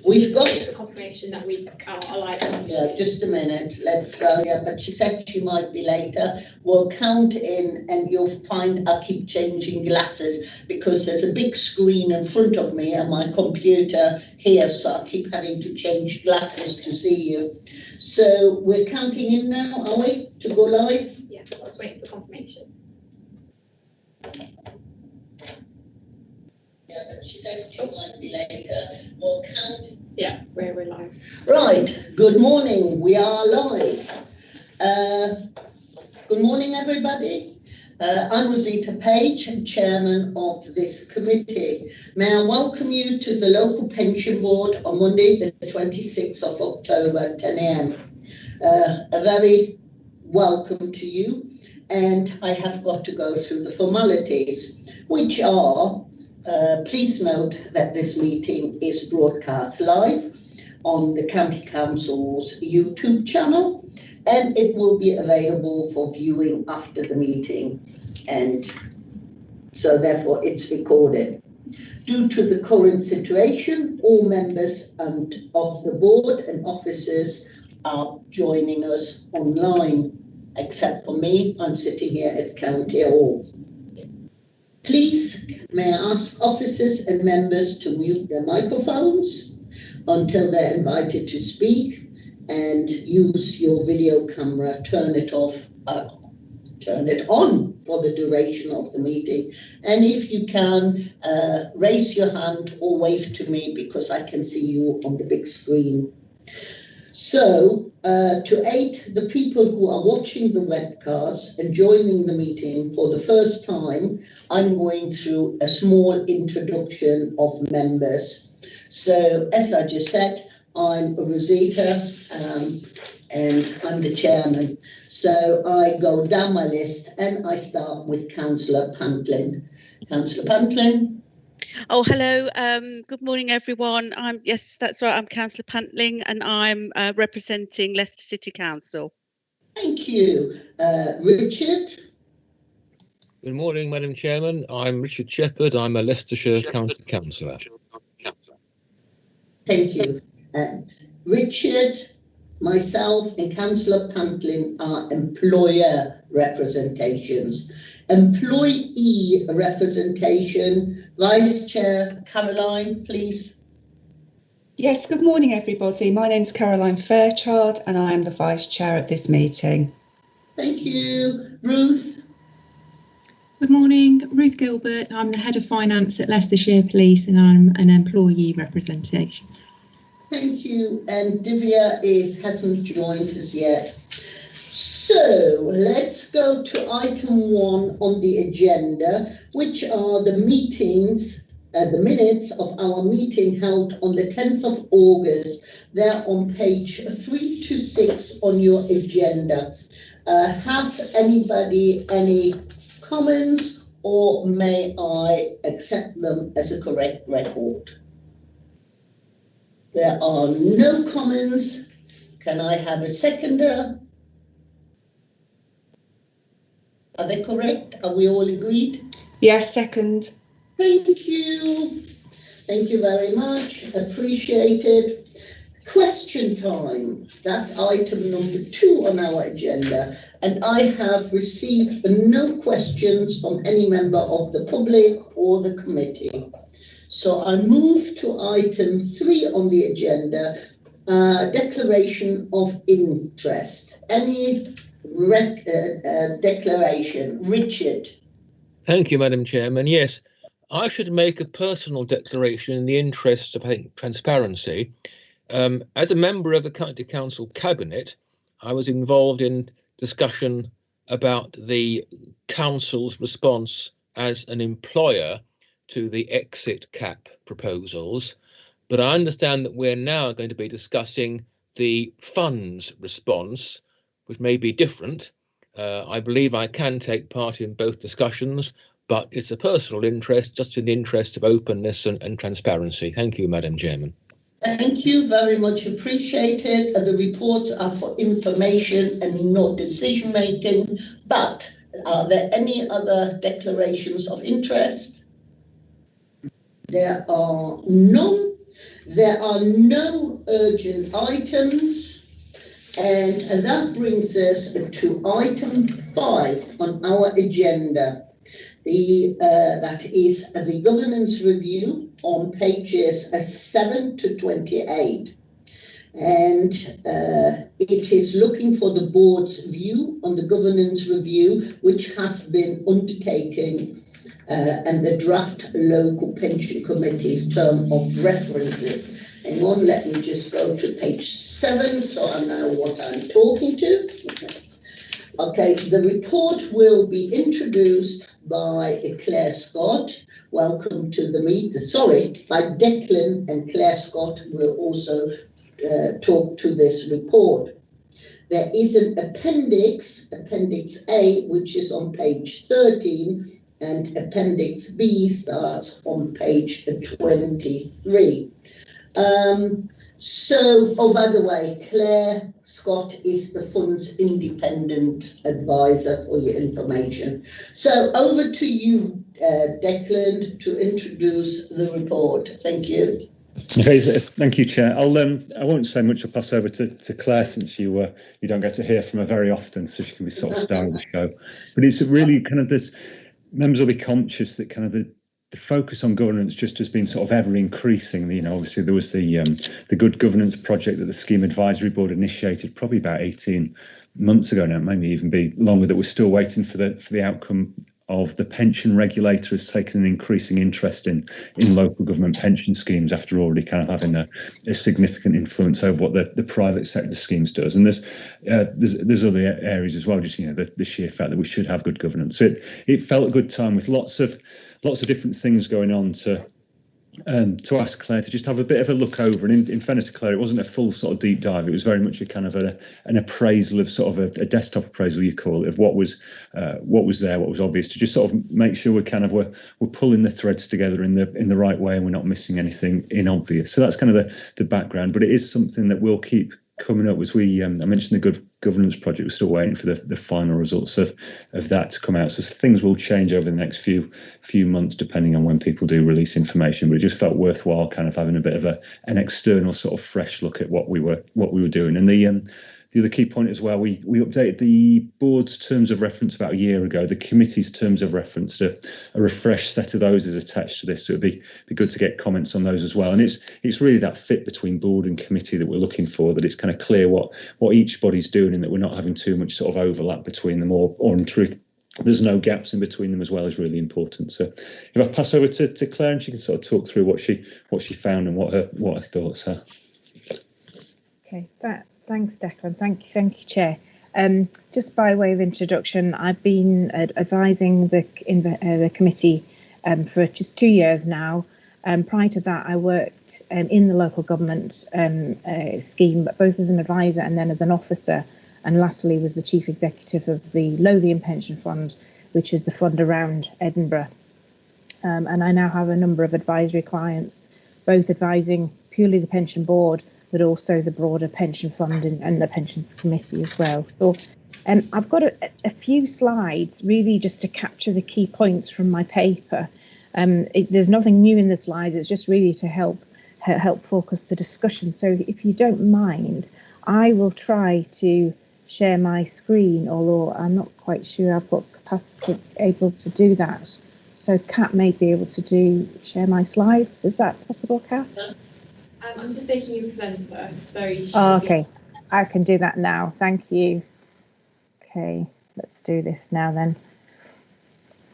We've got the confirmation that we are live. Yeah, just a minute. Let's go. Yeah, but she said she might be later. We'll count in, and you'll find I keep changing glasses because there's a big screen in front of me and my computer here, so I keep having to change glasses to see you. So we're counting in now, are we, to go live? Yeah, I was waiting for confirmation. Yeah, but she said she might be later. We'll count. Yeah, we're live. Right, good morning, we are live. Good morning, everybody. I'm Rosita Page, Chairman of this committee. May I welcome you to the Local Pension Board on Monday, the 26th of October at 10 a.m. A very welcome to you, and I have got to go through the formalities, which are please note that this meeting is broadcast live on the County Council's YouTube channel, and it will be available for viewing after the meeting, and so therefore it's recorded. Due to the current situation, all members of the board and officers are joining us online, except for me. I'm sitting here at County Hall. Please, may I ask officers and members to mute their microphones until they're invited to speak, and use your video camera, turn it off, turn it on for the duration of the meeting. And if you can, raise your hand or wave to me because I can see you on the big screen. So, to aid the people who are watching the webcast and joining the meeting for the first time, I'm going through a small introduction of members. So, as I just said, I'm Rosita, and I'm the chairman. So I go down my list and I start with Councillor Pantlin. Councillor Pantlin. Oh, hello. Good morning, everyone. Yes, that's right. I'm Councillor Pantling, and I'm representing Leicester City Council. Thank you. Richard. Good morning, Madam Chairman. I'm Richard Shepherd. I'm a Leicestershire County Councillor. Thank you. Richard, myself and Councillor Pantlin are employer representations. Employee representation, Vice Chair Caroline, please. Yes, good morning, everybody. My name's Caroline Fairchild and I am the Vice Chair at this meeting. Thank you. Ruth. Good morning, Ruth Gilbert. I'm the Head of Finance at Leicestershire Police and I'm an employee representation. Thank you. And Divya hasn't joined us yet. So let's go to item 1 on the agenda, which are the minutes of our meeting held on the 10th of August. They're on page 3 to 6 on your agenda. Has anybody any comments, or may I accept them as a correct record? There are no comments. Can I have a seconder? Are they correct? Are we all agreed? Yes, second. Thank you. Thank you very much. Appreciated. Question time. That's item number 2 on our agenda. And I have received no questions from any member of the public or the committee. So I move to item 3 on the agenda, declaration of interest. Any declaration? Richard. Thank you, Madam Chairman. Yes, I should make a personal declaration in the interests of transparency. As a member of the County Council Cabinet, I was involved in discussion about the Council's response as an employer to the exit cap proposals, but I understand that we're now going to be discussing the fund's response, which may be different. I believe I can take part in both discussions, but it's a personal interest, just in the interest of openness and transparency. Thank you, Madam Chairman. Thank you, very much appreciated. The reports are for information and not decision making, but are there any other declarations of interest? There are none. There are no urgent items, and that brings us to item 5 on our agenda. That is the governance review on pages 7 to 28. And it is looking for the board's view on the governance review, which has been undertaken, and the draft local pension committee's term of references. Hang on, let me just go to page 7 so I know what I'm talking to. Okay, the report will be introduced by Claire Scott. Welcome to the meeting. Sorry, by Declan, and Claire Scott will also talk to this report. There is an appendix, Appendix A, which is on page 13, and Appendix B starts on page 23. Oh, by the way, Claire Scott is the fund's independent advisor for your information. So over to you, Declan, to introduce the report. Thank you. Okay, thank you, Chair. I won't say much. I'll pass over to Claire, since you don't get to hear from her very often, so she can be sort of star of the show. But it's really kind of this, members will be conscious that kind of the focus on governance just has been sort of ever increasing. You know, obviously there was the Good Governance project that the Scheme Advisory Board initiated probably about 18 months ago now, maybe even be longer, that we're still waiting for the outcome of. The pension regulator has taken an increasing interest in local government pension schemes, after already kind of having a significant influence over what the private sector schemes does. And there's other areas as well, just, you know, the sheer fact that we should have good governance. So it felt a good time, with lots of different things going on, to ask Claire to just have a bit of a look over. And in fairness to Claire, it wasn't a full sort of deep dive. It was very much a kind of an appraisal of sort of a desktop appraisal, you call it, of what was there, what was obvious, to just sort of make sure we're pulling the threads together in the right way, and we're not missing anything inobvious. So that's kind of the background. But it is something that we'll keep coming up. As I mentioned, the Good Governance project, we're still waiting for the final results of that to come out. So things will change over the next few months, depending on when people do release information. But it just felt worthwhile kind of having a bit of an external sort of fresh look at what we were doing. And the other key point as well, we updated the board's terms of reference about a year ago. The committee's terms of reference, a refreshed set of those is attached to this, so it'd be good to get comments on those as well. And it's really that fit between board and committee that we're looking for, that it's kind of clear what each body's doing, and that we're not having too much sort of overlap between them, or in truth, there's no gaps in between them as well, is really important. So if I pass over to Claire, and she can sort of talk through what she found and what her thoughts are. Okay, thanks, Declan. Thank you, Chair. Just by way of introduction, I've been advising the committee for just 2 years now. Prior to that, I worked in the local government scheme, both as an advisor and then as an officer, and lastly was the chief executive of the Lothian Pension Fund, which is the fund around Edinburgh. And I now have a number of advisory clients, both advising purely the pension board, but also the broader pension fund and the pensions committee as well. So I've got a few slides really just to capture the key points from my paper. There's nothing new in the slides, it's just really to help focus the discussion. So if you don't mind, I will try to share my screen, although I'm not quite sure I've got capacity able to do that. So Kat may be able to share my slides. Is that possible, Kat? I'm just making you presenter, so you should. Oh, okay, I can do that now. Thank you. Okay, let's do this now then.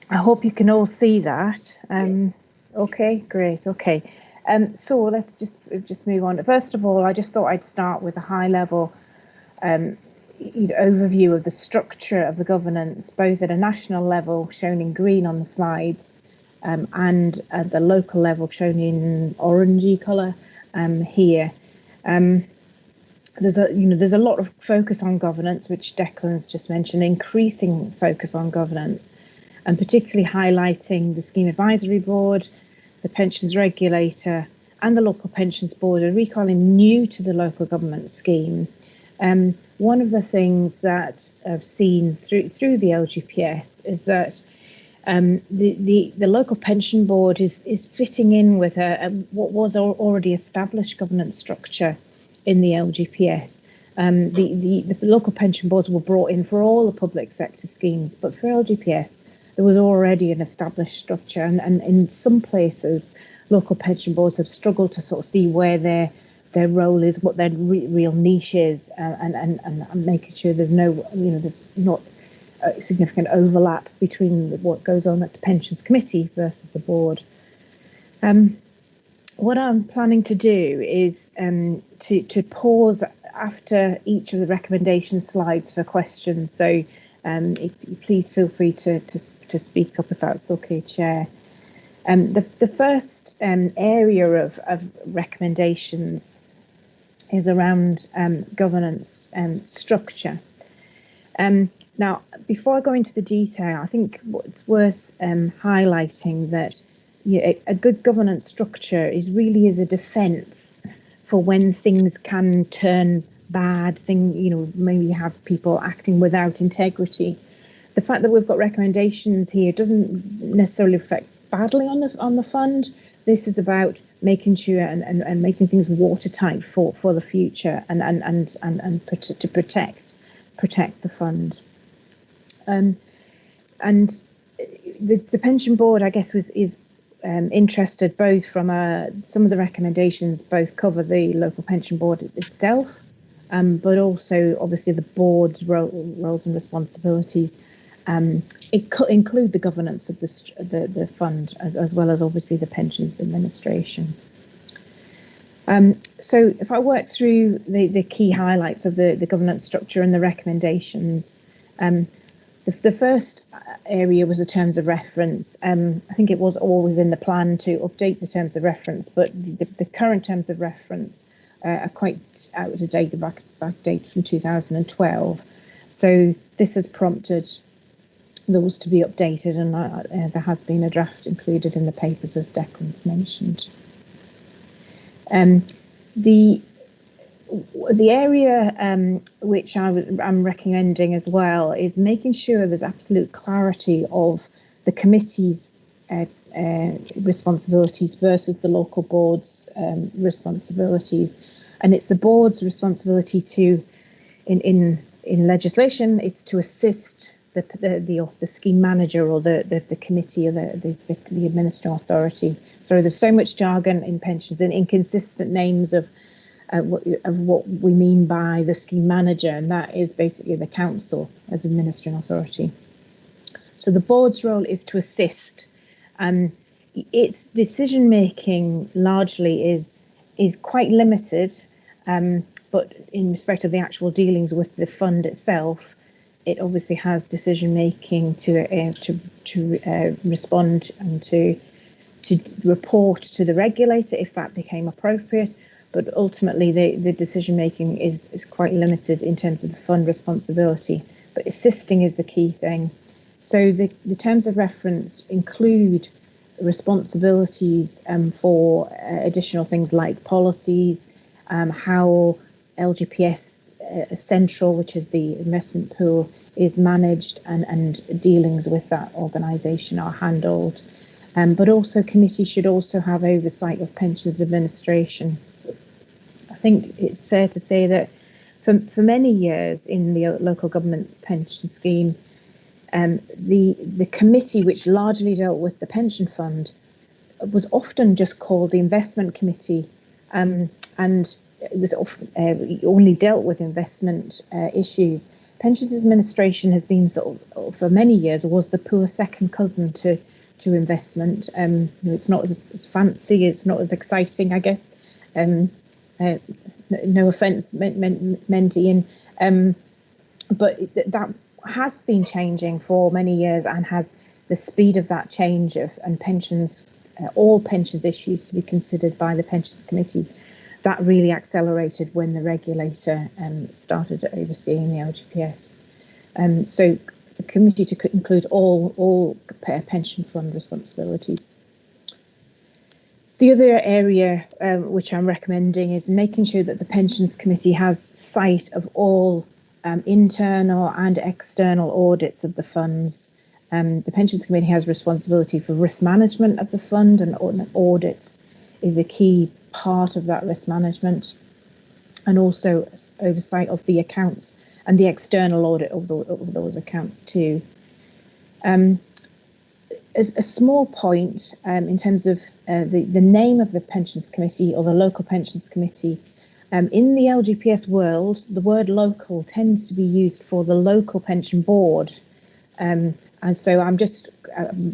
I hope you can all see that. Okay, great. Okay, so let's just move on. First of all, I just thought I'd start with a high level overview of the structure of the governance, both at a national level, shown in green on the slides, and at the local level, shown in orangey colour. Here, there's a lot of focus on governance, which Declan's just mentioned, increasing focus on governance, and particularly highlighting the Scheme Advisory Board, the Pensions Regulator, and the Local Pensions Board, and recalling new to the local government scheme. One of the things that I've seen through the LGPS is that The local pension board is fitting in with what was already established governance structure in the LGPS. The local pension boards were brought in for all the public sector schemes, but for LGPS there was already an established structure, and in some places local pension boards have struggled to sort of see where their role is, what their real niche is, and making sure there's not a significant overlap between what goes on at the pensions committee versus the board. What I'm planning to do is to pause after each of the recommendation slides for questions. So please feel free to speak up if that's okay, Chair. The first area of recommendations is around governance structure. Now, before I go into the detail, I think it's worth highlighting that a good governance structure is a defence for when things can turn bad. Maybe you have people acting without integrity. The fact that we've got recommendations here doesn't necessarily affect badly on the fund. This is about making sure and making things watertight for the future and to protect the fund. And the pension board, I guess, is interested both from some of the recommendations both cover the local pension board itself, but also obviously the board's roles and responsibilities. It could include the governance of the fund as well as obviously the pensions administration. So if I work through the key highlights of the governance structure and the recommendations, the first area was the terms of reference. I think it was always in the plan to update the terms of reference, but the current terms of reference are quite out of date, the back date from 2012. So this has prompted those to be updated, and there has been a draft included in the papers, as Declan's mentioned. The area which I'm recommending as well is making sure there's absolute clarity of the committee's responsibilities versus the local board's responsibilities, and it's the board's responsibility to, in legislation, it's to assist the scheme manager or the committee or the administrative authority. So there's so much jargon in pensions and inconsistent names of what we mean by the scheme manager, and that is basically the council as administrative authority. So the board's role is to assist. Its decision making largely is quite limited, but in respect of the actual dealings with the fund itself, it obviously has decision making to respond and to report to the regulator if that became appropriate. But ultimately, the decision making is quite limited in terms of the fund responsibility. But assisting is the key thing. So the terms of reference include responsibilities for additional things like policies, how LGPS Central, which is the investment pool, is managed and dealings with that organisation are handled. But also committees should also have oversight of pensions administration. I think it's fair to say that for many years in the local government pension scheme, the committee which largely dealt with the pension fund was often just called the investment committee, and it was often only dealt with investment issues. Pensions administration has been sort of, for many years, was the poor second cousin to investment. It's not as fancy, it's not as exciting, I guess. No offence meant, Ian, but that has been changing for many years, and has the speed of that change and pensions, all pensions issues to be considered by the pensions committee. That really accelerated when the regulator started overseeing the LGPS. So the committee to include all pension fund responsibilities. The other area which I'm recommending is making sure that the pensions committee has sight of all internal and external audits of the funds, The Pensions Committee has responsibility for risk management of the fund, and audits is a key part of that risk management, and also oversight of the accounts and the external audit of those accounts too. As a small point in terms of the name of the Pensions Committee or the Local Pensions Committee, in the LGPS world, the word local tends to be used for the local pension board. And so I'm just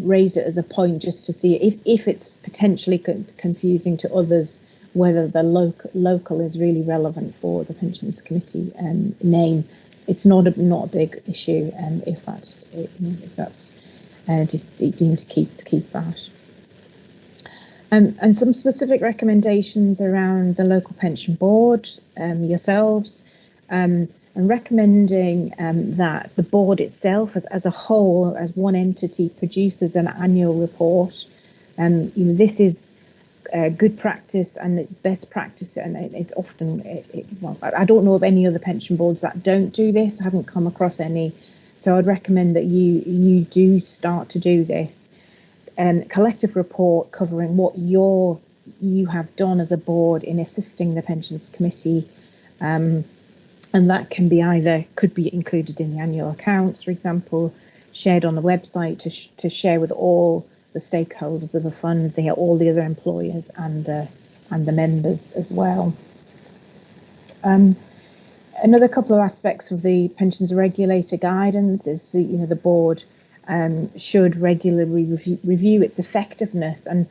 raised it as a point just to see if it's potentially confusing to others, whether the local is really relevant for the Pensions Committee name. It's not a big issue if that's just deemed to keep that. And some specific recommendations around the local pension board, yourselves, and recommending that the board itself, as a whole, as one entity, produces an annual report. This is good practice and it's best practice, and it's often, well, I don't know of any other pension boards that don't do this. I haven't come across any, so I'd recommend that you do start to do this. Collective report covering what you have done as a board in assisting the Pensions Committee, and that can be could be included in the annual accounts, for example, shared on the website to share with all the stakeholders of the fund, all the other employers and the members as well. Another couple of aspects of the pensions regulator guidance is the board should regularly review its effectiveness and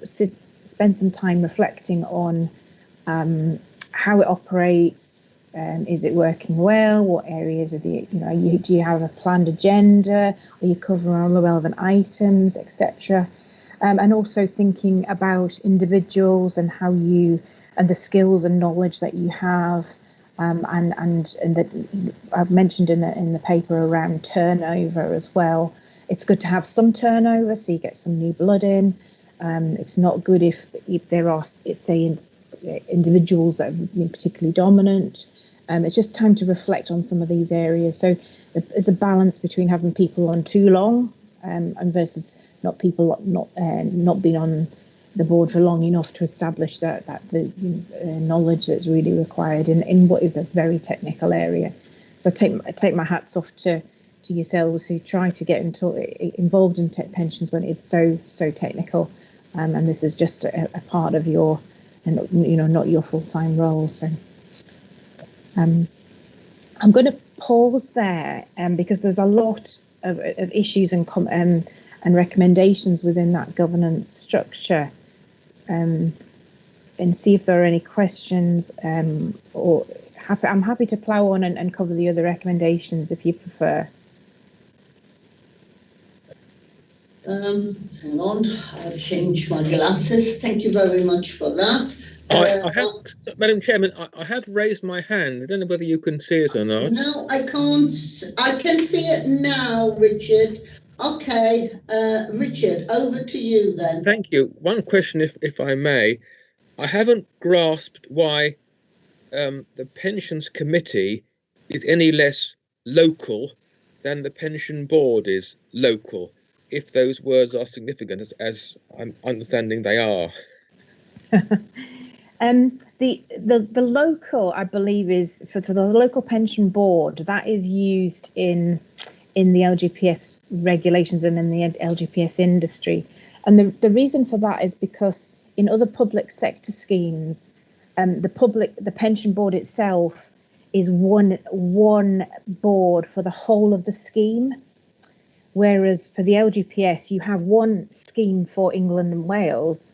spend some time reflecting on how it operates. Is it working well? What areas are do you have a planned agenda? Are you covering all the relevant items, etc.? And also thinking about individuals and how and the skills and knowledge that you have. And that I've mentioned in the paper around turnover as well. It's good to have some turnover so you get some new blood in. It's not good if there are, individuals that are particularly dominant. It's just time to reflect on some of these areas. So it's a balance between having people on too long and versus not being on the board for long enough to establish that the knowledge that's really required in what is a very technical area. So I take my hats off to yourselves who try to get involved in pensions when it's so technical, and this is just a part of your, not your full-time role. So I'm going to pause there because there's a lot of issues and recommendations within that governance structure, and see if there are any questions, or I'm happy to plough on and cover the other recommendations if you prefer. Hang on, I've changed my glasses. Thank you very much for that. I have, Madam Chairman, I have raised my hand. I don't know whether you can see it or not. No, I can't. I can see it now, Richard. Okay, Richard, over to you then. Thank you. One question, if I may. I haven't grasped why the Pensions Committee is any less local than the Pension Board is local, if those words are significant, as I'm understanding they are. The local, I believe, is for the local pension board. That is used in the LGPS regulations and in the LGPS industry, and the reason for that is because in other public sector schemes, the pension board itself is one board for the whole of the scheme, whereas for the LGPS you have one scheme for England and Wales,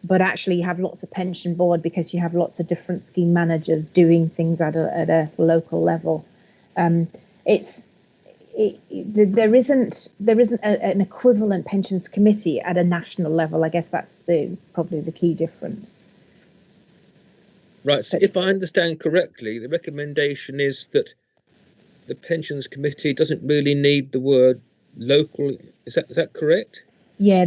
but actually you have lots of pension board because you have lots of different scheme managers doing things at a local level. There isn't an equivalent pensions committee at a national level. I guess that's probably the key difference. Right. So if I understand correctly, the recommendation is that the Pensions Committee doesn't really need the word local. Is that correct? Yeah.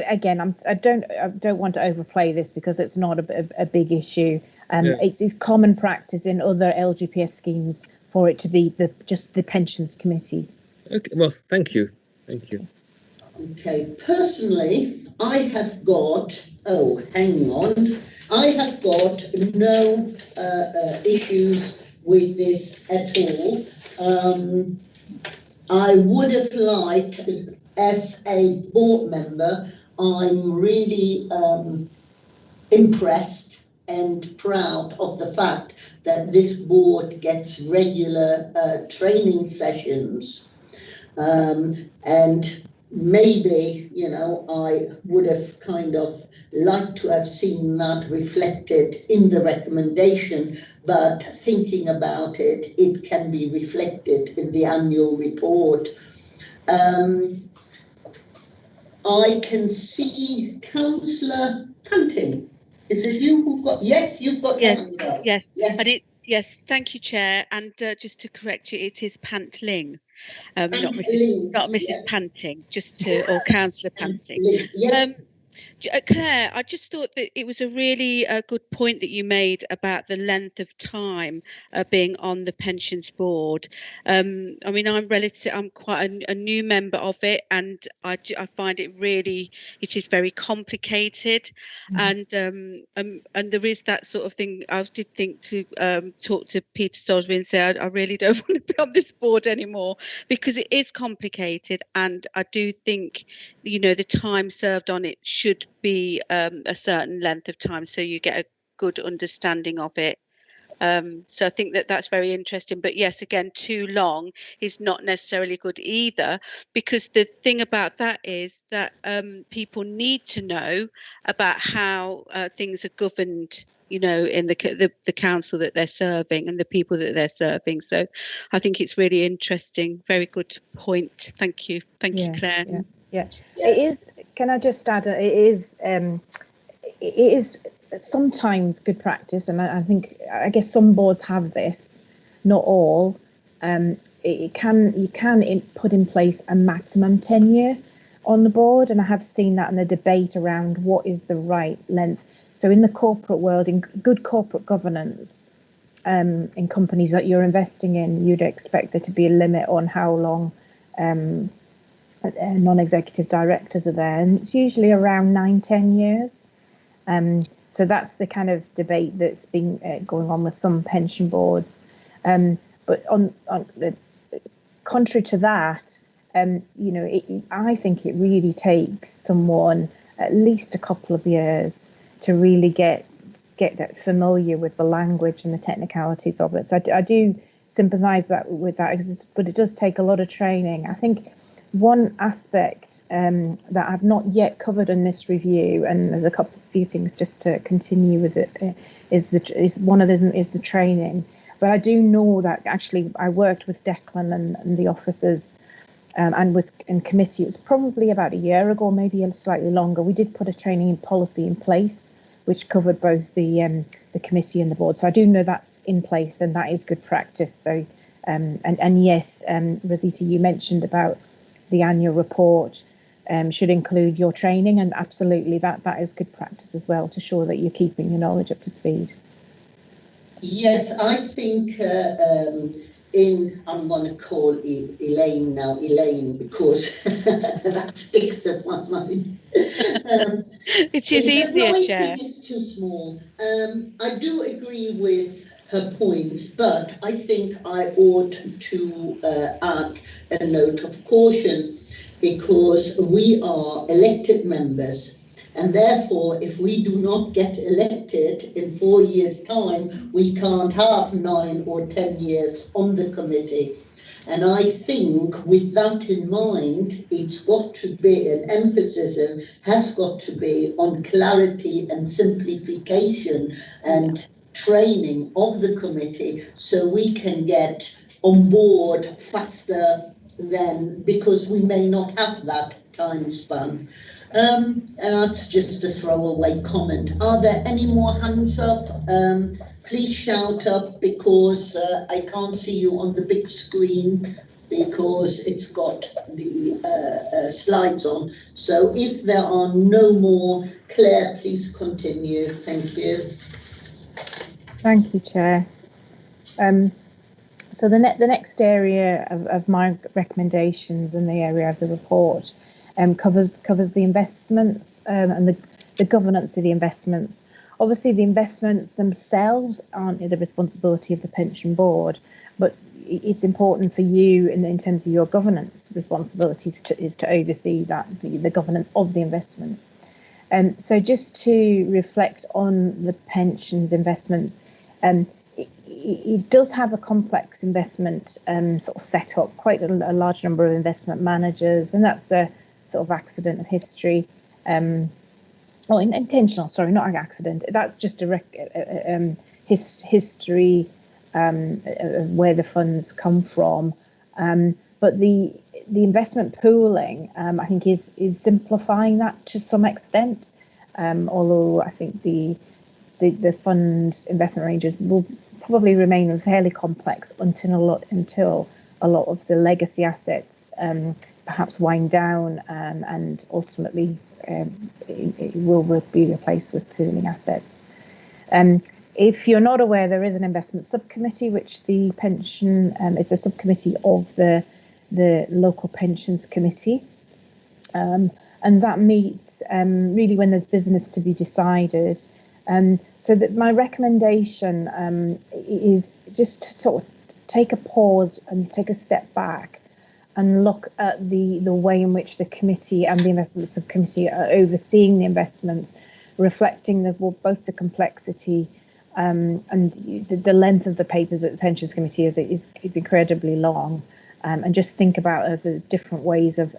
Again, I don't want to overplay this because it's not a big issue. Yeah. It's common practice in other LGPS schemes for it to be just the Pensions Committee. Okay. Well, thank you. Thank you. Okay, personally, I have got, oh, hang on, I have got no issues with this at all. I would have liked, as a board member, I'm really impressed and proud of the fact that this board gets regular training sessions. And maybe, you know, I would have kind of liked to have seen that reflected in the recommendation, but thinking about it, it can be reflected in the annual report. I can see Councillor Panting. Is it you who've got, yes, you've got your hand up. Yes, Yes. and yes, thank you, Chair. And just to correct you, it is Pantling, not Mrs. Yes. Panting, or Councillor Panting. Yes. Claire, I just thought that it was a really good point that you made about the length of time being on the pensions board. I mean, I'm quite a new member of it, and I find it is very complicated, and there is that sort of thing. I did think to talk to Peter Salisbury and say I really don't want to be on this board anymore, because it is complicated, and I do think, you know, the time served on it should be a certain length of time, so you get a good understanding of it. So I think that that's very interesting. But yes, again, too long is not necessarily good either, because the thing about that is that people need to know about how things are governed, you know, in the council that they're serving and the people that they're serving. So I think it's really interesting. Very good point. Thank you. Thank you, Claire. Yeah. Yes. It is. Can I just add? It is sometimes good practice, and I guess some boards have this, not all. You can put in place a maximum tenure on the board, and I have seen that in the debate around what is the right length. So in the corporate world, in good corporate governance, in companies that you're investing in, you'd expect there to be a limit on how long non-executive directors are there, and it's usually around 9-10 years. So that's the kind of debate that's been going on with some pension boards. But on the contrary to that, you know, I think it really takes someone at least a couple of years to really get that familiar with the language and the technicalities of it. So I do sympathise with that, but it does take a lot of training. I think one aspect that I've not yet covered in this review, and there's a few things just to continue with it, is one of them is the training. But I do know that actually I worked with Declan and the officers and was in committee. It was probably about a year ago, maybe slightly longer. We did put a training policy in place, which covered both the committee and the board. So I do know that's in place, and that is good practice. So and yes, Rosita, you mentioned about the annual report should include your training, and absolutely that is good practice as well, to show that you're keeping your knowledge up to speed. Yes, I think I'm going to call Elaine now, because that sticks in my mind. It is easier, Chair. The is too small. I do agree with her points, but I think I ought to add a note of caution, because we are elected members, and therefore if we do not get elected in 4 years' time, we can't have 9 or 10 years on the committee. And I think with that in mind, it's got to be an emphasis, and has got to be on clarity and simplification and training of the committee, so we can get on board faster than, because we may not have that time span. And that's just a throwaway comment. Are there any more hands up? Please shout up, because I can't see you on the big screen, because it's got the slides on. So if there are no more, Claire, please continue. Thank you. Thank you, Chair. So the next area of my recommendations in the area of the report covers the investments and the governance of the investments. Obviously, the investments themselves aren't the responsibility of the pension board, but it's important for you in terms of your governance responsibilities is to oversee that the governance of the investments. So just to reflect on the pensions investments, it does have a complex investment sort of set up, quite a large number of investment managers, and that's a sort of accident of history. Intentional, sorry, not an accident. That's just a history of where the funds come from. But the investment pooling, I think, is simplifying that to some extent. Although I think the fund's investment ranges will probably remain fairly complex until a lot of the legacy assets perhaps wind down and ultimately it will be replaced with pooling assets. If you're not aware, there is an investment subcommittee, which the pension is a subcommittee of the local pensions committee, and that meets really when there's business to be decided. So that my recommendation is just to sort of take a pause and take a step back and look at the way in which the committee and the investment subcommittee are overseeing the investments, reflecting both the complexity and the length of the papers at the pensions committee is incredibly long, and just think about the different ways of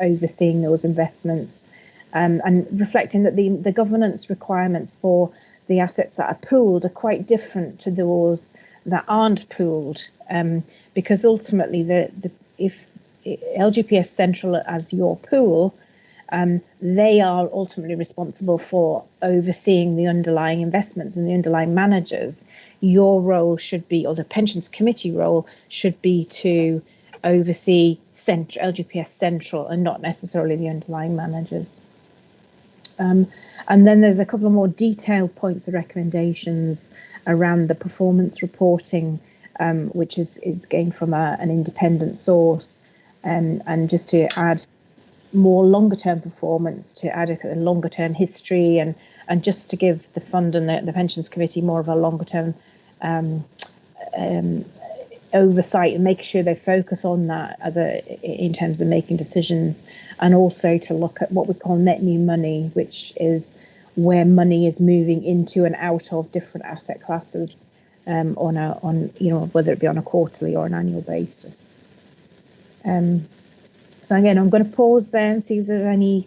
overseeing those investments, and reflecting that the governance requirements for the assets that are pooled are quite different to those that aren't pooled, because ultimately if Lgps Central as your pool, they are ultimately responsible for overseeing the underlying investments and the underlying managers. Your role should be, or the pensions committee role should be, to oversee Lgps Central and not necessarily the underlying managers. And then there's a couple of more detailed points of recommendations around the performance reporting, which is gained from an independent source, and just to add more longer term performance, to add a longer term history, and just to give the fund and the pensions committee more of a longer term oversight, and make sure they focus on that in terms of making decisions, and also to look at what we call net new money, which is where money is moving into and out of different asset classes, whether it be on a quarterly or an annual basis. So again, I'm going to pause there and see if there are any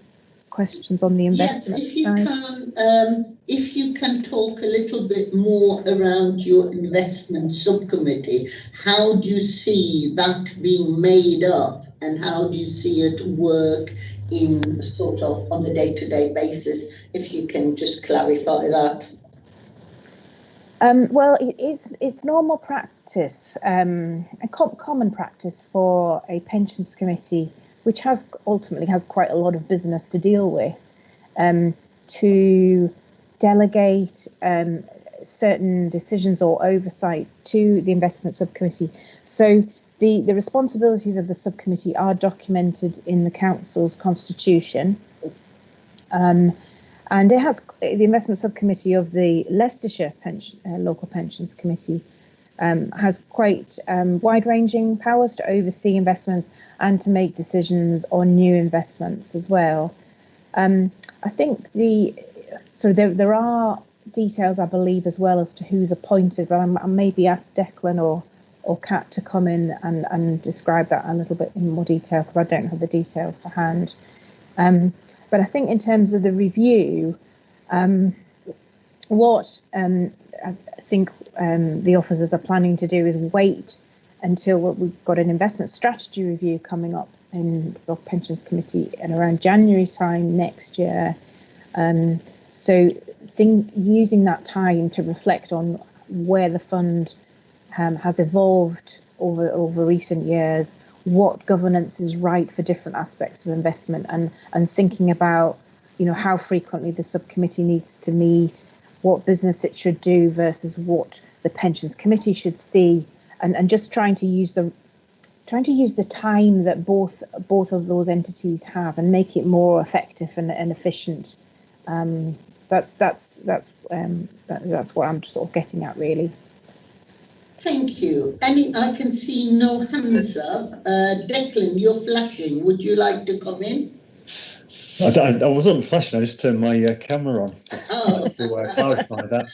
questions on the investment. Yes, if you can talk a little bit more around your investment subcommittee, how do you see that being made up, and how do you see it work in sort of on the day-to-day basis? If you can just clarify that. Well, it's normal practice, a common practice for a pensions committee, which ultimately has quite a lot of business to deal with, to delegate certain decisions or oversight to the investment subcommittee. So the responsibilities of the subcommittee are documented in the council's constitution. And it has the investment subcommittee of the Leicestershire local pensions committee has quite wide-ranging powers to oversee investments and to make decisions on new investments as well. I think there are details, I believe, as well as to who's appointed, but I maybe ask Declan or Kat to come in and describe that a little bit in more detail, because I don't have the details to hand. But I think in terms of the review, what I think the officers are planning to do is wait until we've got an investment strategy review coming up in the pensions committee in around January time next year. So using that time to reflect on where the fund has evolved over recent years, what governance is right for different aspects of investment, and thinking about, how frequently the subcommittee needs to meet, what business it should do versus what the pensions committee should see, and just trying to use trying to use the time that both of those entities have and make it more effective and efficient. That's what I'm sort of getting at, really. Thank you. I can see no hands up. Declan, you're flashing. Would you like to come in? I wasn't flashing, I just turned my camera on. Oh. To clarify that.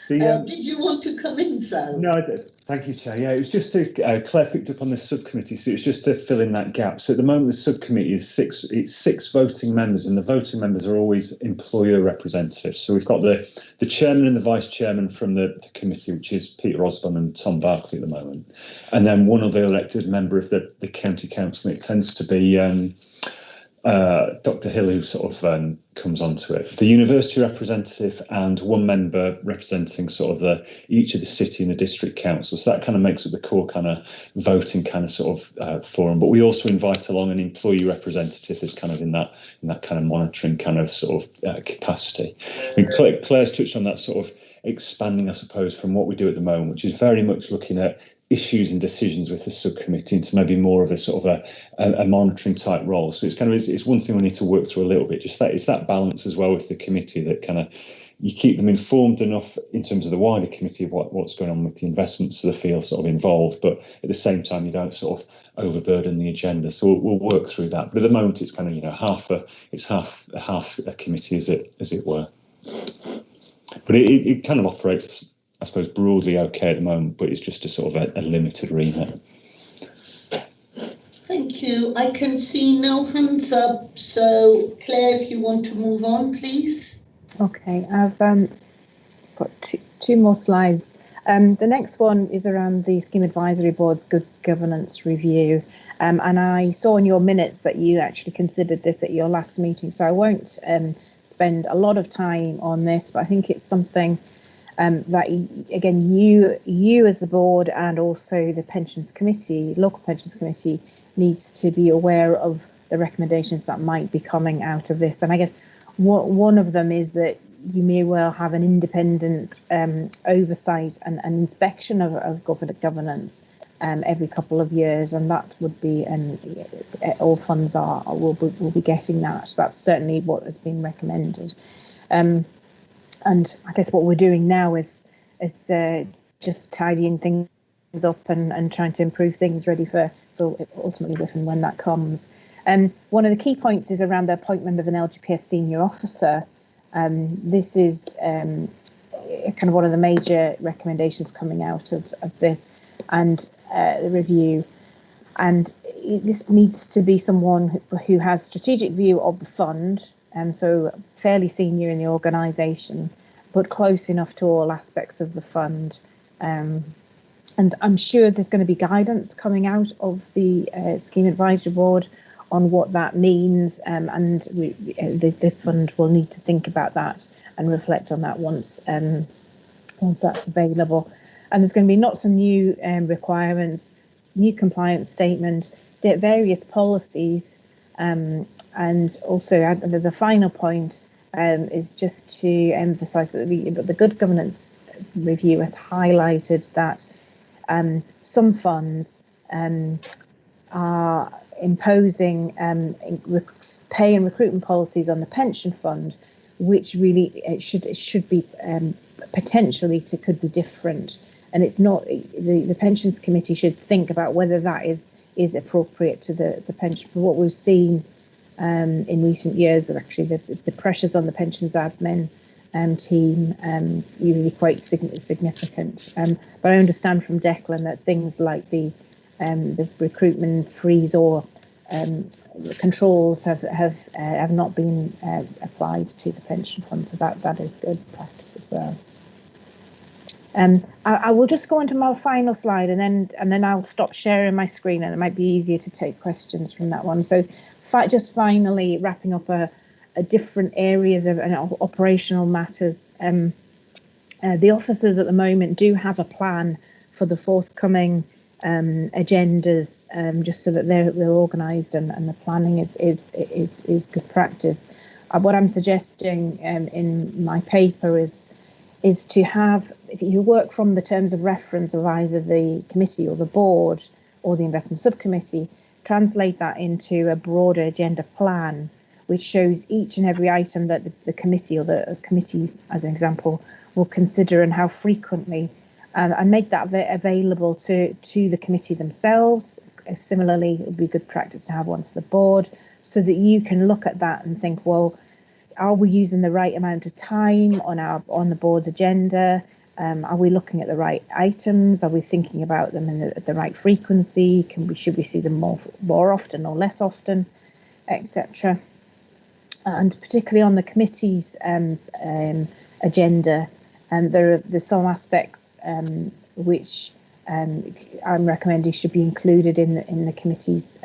Did you want to come in, Sal? No, thank you, Chair. Yeah, it was just to, Claire picked up on the subcommittee, so it's just to fill in that gap. So at the moment, the subcommittee is six voting members, and the voting members are always employer representatives. So we've got the chairman and the vice chairman from the committee, which is Peter Osborne and Tom Barkley at the moment, and then one other elected member of the county council. It tends to be Dr. Hill, who sort of comes onto it, the university representative, and one member representing sort of each of the city and the district council. So that kind of makes it the core kind of voting kind of sort of forum. But we also invite along an employee representative as kind of in that kind of monitoring kind of sort of capacity. And Claire's touched on that sort of expanding, I suppose, from what we do at the moment, which is very much looking at issues and decisions with the subcommittee into maybe more of a sort of a monitoring type role. So it's kind of it's one thing we need to work through a little bit. Just that it's that balance as well with the committee, that kind of you keep them informed enough in terms of the wider committee of what's going on with the investments that they feel sort of involved, but at the same time you don't sort of overburden the agenda. So we'll work through that. But at the moment it's kind of half a committee as it were. But it kind of operates, I suppose, broadly okay at the moment, but it's just a sort of a limited remit. Thank you. I can see no hands up. So, Claire, if you want to move on, please. Okay, I've got two more slides. The next one is around the Scheme Advisory Board's Good Governance Review. And I saw in your minutes that you actually considered this at your last meeting, so I won't spend a lot of time on this, but I think it's something that, again, you as the board and also the Pensions Committee, local Pensions Committee, needs to be aware of the recommendations that might be coming out of this. And I guess one of them is that you may well have an independent oversight and inspection of governance every couple of years, and that would be, all funds will be getting that. So that's certainly what has been recommended. And I guess what we're doing now is just tidying things up and trying to improve things ready for ultimately if and when that comes. One of the key points is around the appointment of an Lgps senior officer. This is kind of one of the major recommendations coming out of this and the review. And this needs to be someone who has strategic view of the fund, so fairly senior in the organisation, but close enough to all aspects of the fund. And I'm sure there's going to be guidance coming out of the Scheme Advisory Board on what that means, and the fund will need to think about that and reflect on that once that's available. And there's going to be lots of new requirements, new compliance statement, various policies, and also the final point is just to emphasise that the Good Governance Review has highlighted that some funds are imposing pay and recruitment policies on the pension fund, which really it should be potentially could be different. And it's not, the Pensions Committee should think about whether that is appropriate to the pension. For what we've seen in recent years, are actually the pressures on the pensions admin team really quite significant. But I understand from Declan that things like the recruitment freeze or controls have not been applied to the pension fund, so that is good practice as well. I will just go on to my final slide, and then I'll stop sharing my screen, and it might be easier to take questions from that one. So just finally wrapping up a different areas of operational matters. The officers at the moment do have a plan for the forthcoming agendas, just so that they're organised and the planning is good practice. What I'm suggesting in my paper is to have if you work from the terms of reference of either the committee or the board or the investment subcommittee, translate that into a broader agenda plan, which shows each and every item that the committee or the committee, as an example, will consider and how frequently, and make that available to the committee themselves. Similarly, it would be good practice to have one for the board, so that you can look at that and think, well, are we using the right amount of time on the board's agenda? Are we looking at the right items? Are we thinking about them at the right frequency? Should we see them more often or less often, etc. And particularly on the committee's agenda, there's some aspects which I'm recommending should be included in the committee's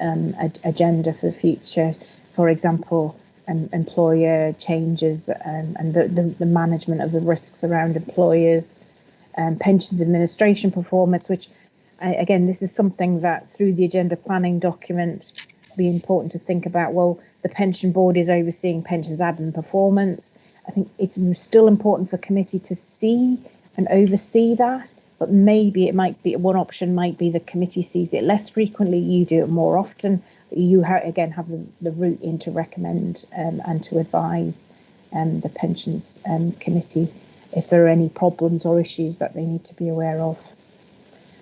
agenda for the future. For example, employer changes and the management of the risks around employers, pensions administration performance, which again, this is something that through the agenda planning document be important to think about. Well, the pension board is overseeing pensions admin performance. I think it's still important for committee to see and oversee that, but maybe it might be one option might be the committee sees it less frequently, you do it more often. You again have the route in to recommend and to advise the pensions committee if there are any problems or issues that they need to be aware of.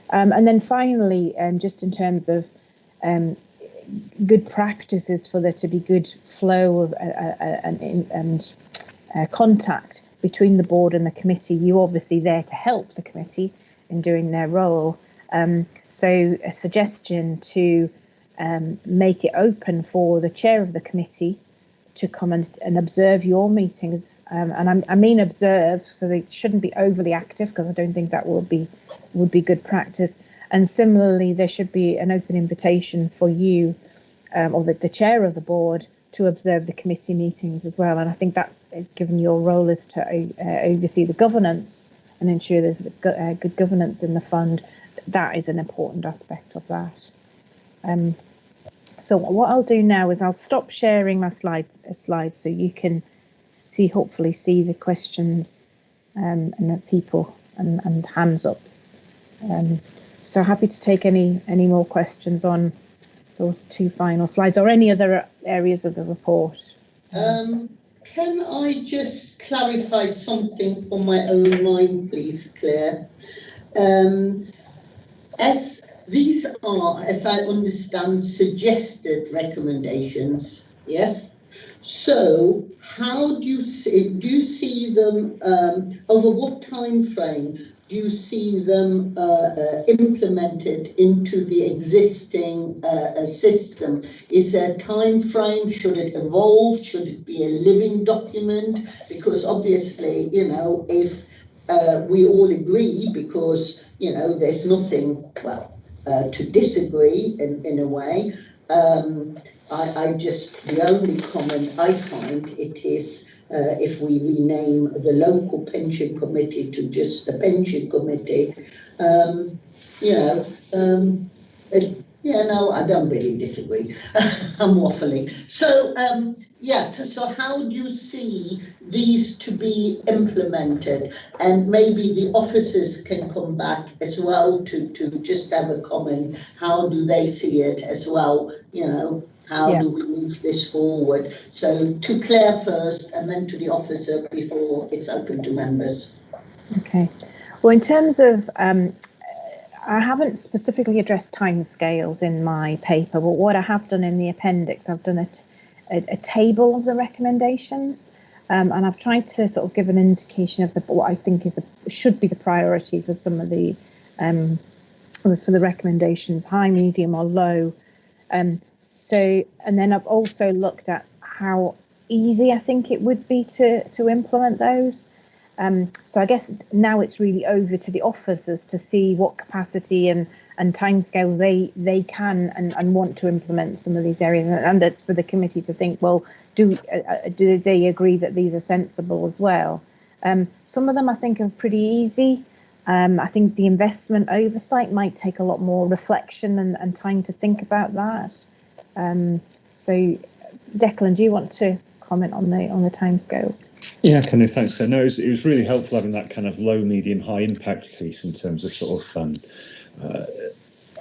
And then finally, just in terms of good practices for there to be good flow of and contact between the board and the committee, you're obviously there to help the committee in doing their role. So a suggestion to make it open for the chair of the committee to come and observe your meetings, and I mean observe, so they shouldn't be overly active, because I don't think that would be good practice. And similarly, there should be an open invitation for you or the chair of the board to observe the committee meetings as well. And I think that's, given your role is to oversee the governance and ensure there's good governance in the fund, that is an important aspect of that. So what I'll do now is I'll stop sharing my slide so you can hopefully see the questions and the people and hands up. So happy to take any more questions on those two final slides or any other areas of the report. Can I just clarify something on my own mind, please, Claire? As these are, as I understand, suggested recommendations, yes? So how do you see them, over what time frame do you see them implemented into the existing system? Is there a time frame? Should it evolve? Should it be a living document? Because obviously, you know, if we all agree, because, you know, there's nothing, well, to disagree in a way. The only comment I find it is if we rename the local pension committee to just the pension committee, I don't really disagree. I'm waffling. So, so how do you see these to be implemented? And maybe the officers can come back as well to just have a comment. How do they see it as well? You know, how do we move this forward? So to Claire first and then to the officer before it's open to members. Okay. Well, in terms of I haven't specifically addressed timescales in my paper, but what I have done in the appendix, I've done a table of the recommendations, and I've tried to sort of give an indication of what I think should be the priority for some of the for the recommendations, high, medium, or low. And then I've also looked at how easy I think it would be to implement those. So I guess now it's really over to the officers to see what capacity and timescales they can and want to implement some of these areas, and it's for the committee to think, well, do they agree that these are sensible as well? Some of them I think are pretty easy. I think the investment oversight might take a lot more reflection and time to think about that. So Declan, do you want to comment on the timescales. Yeah, can do. Thanks. So no, it was really helpful having that kind of low, medium, high impact piece in terms of sort of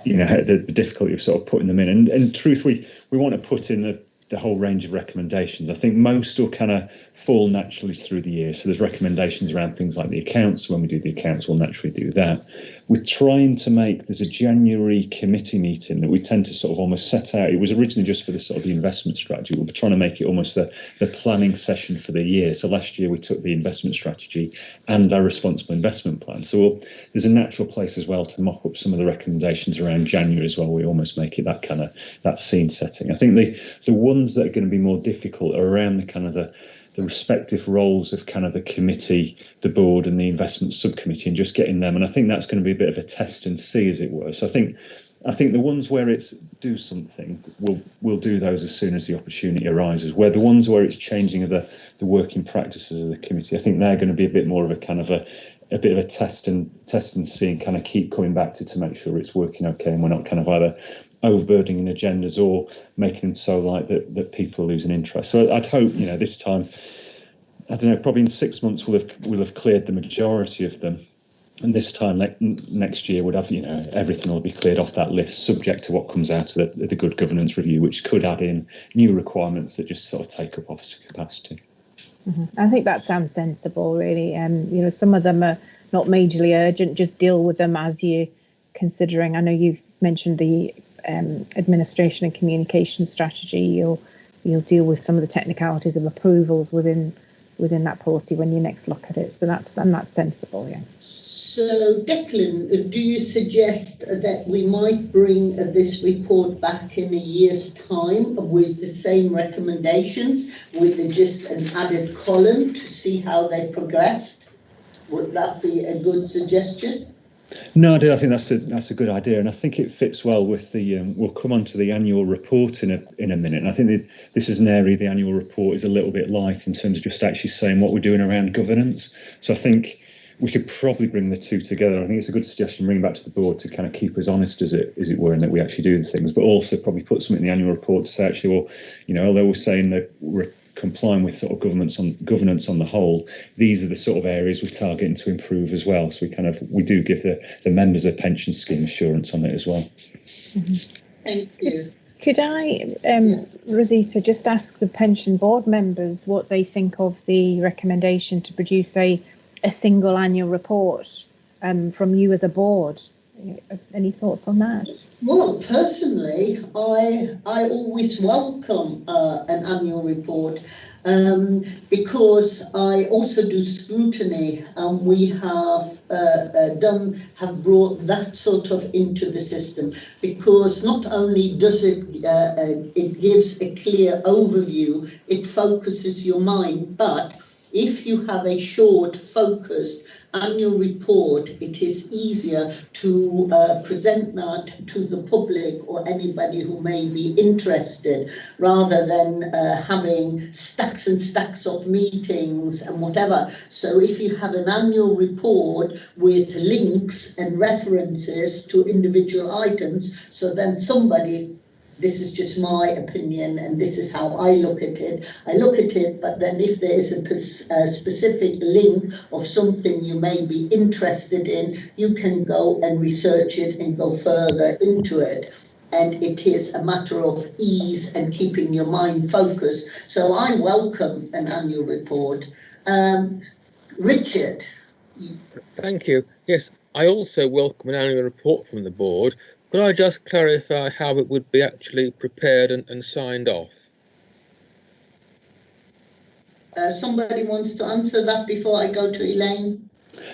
the difficulty of sort of putting them in. And in truth, we want to put in the whole range of recommendations. I think most will kind of fall naturally through the year. So there's recommendations around things like the accounts. When we do the accounts, we'll naturally do that. We're trying to there's a January committee meeting that we tend to sort of almost set out. It was originally just for the sort of the investment strategy. We're trying to make it almost the planning session for the year. So last year we took the investment strategy and our responsible investment plan. So there's a natural place as well to mop up some of the recommendations around January as well. We almost make it that scene setting. I think the ones that are going to be more difficult are around the kind of the respective roles of kind of the committee, the board and the investment subcommittee, and just getting them. And I think that's going to be a bit of a test and see, as it were. So I think the ones where it's do something, we'll do those as soon as the opportunity arises. Where the ones where it's changing the working practices of the committee, I think they're going to be a bit more of a kind of a bit of a test and see and kind of keep coming back to make sure it's working okay, and we're not kind of either overburdening agendas or making them so light that people are losing interest. So I'd hope, this time, I don't know, probably in 6 months we'll have cleared the majority of them, and this time next year would have everything will be cleared off that list, subject to what comes out of the good governance review, which could add in new requirements that just sort of take up officer capacity. I think that sounds sensible, really. Some of them are not majorly urgent. Just deal with them as you're considering. I know you've mentioned the administration and communication strategy. You'll deal with some of the technicalities of approvals within that policy when you next look at it. So that's sensible, yeah. So Declan, do you suggest that we might bring this report back in a year's time with the same recommendations, with just an added column to see how they progressed? Would that be a good suggestion? No, I do. I think that's a good idea, and I think it fits well with the. We'll come on to the annual report in a minute, and I think this is an area the annual report is a little bit light in terms of just actually saying what we're doing around governance. So I think we could probably bring the two together. I think it's a good suggestion, bring back to the board to kind of keep us honest as it were, and that we actually do the things, but also probably put something in the annual report to say actually, well, although we're saying that we're complying with sort of governance on the whole, these are the sort of areas we're targeting to improve as well. So we do give the members of pension scheme assurance on it as well. Thank you. Could I, Rosita, just ask the pension board members what they think of the recommendation to produce a single annual report from you as a board? Any thoughts on that? Well, personally, I always welcome an annual report because I also do scrutiny, and we have brought that sort of into the system, because not only does it gives a clear overview, it focuses your mind, but if you have a short, focused annual report, it is easier to present that to the public or anybody who may be interested, rather than having stacks and stacks of meetings and whatever. So if you have an annual report with links and references to individual items, so then somebody, this is just my opinion and this is how I look at it, but then if there is a specific link of something you may be interested in, you can go and research it and go further into it. And it is a matter of ease and keeping your mind focused. So I welcome an annual report. Richard. Thank you. Yes, I also welcome an annual report from the board. Could I just clarify how it would be actually prepared and signed off? Somebody wants to answer that before I go to Elaine?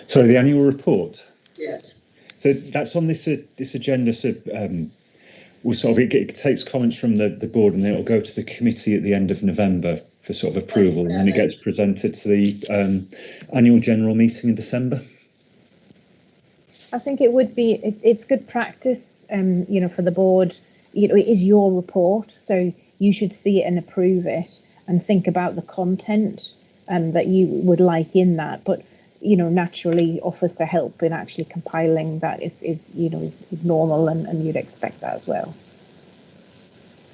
Sorry, the annual report? Yes. So that's on this agenda. So we'll sort of, it takes comments from the board, and then it'll go to the committee at the end of November for sort of approval, and then it gets presented to the annual general meeting in December. I think it would be, it's good practice, for the board. It is your report, so you should see it and approve it and think about the content that you would like in that. But, naturally offers to help in actually compiling that is normal, and you'd expect that as well.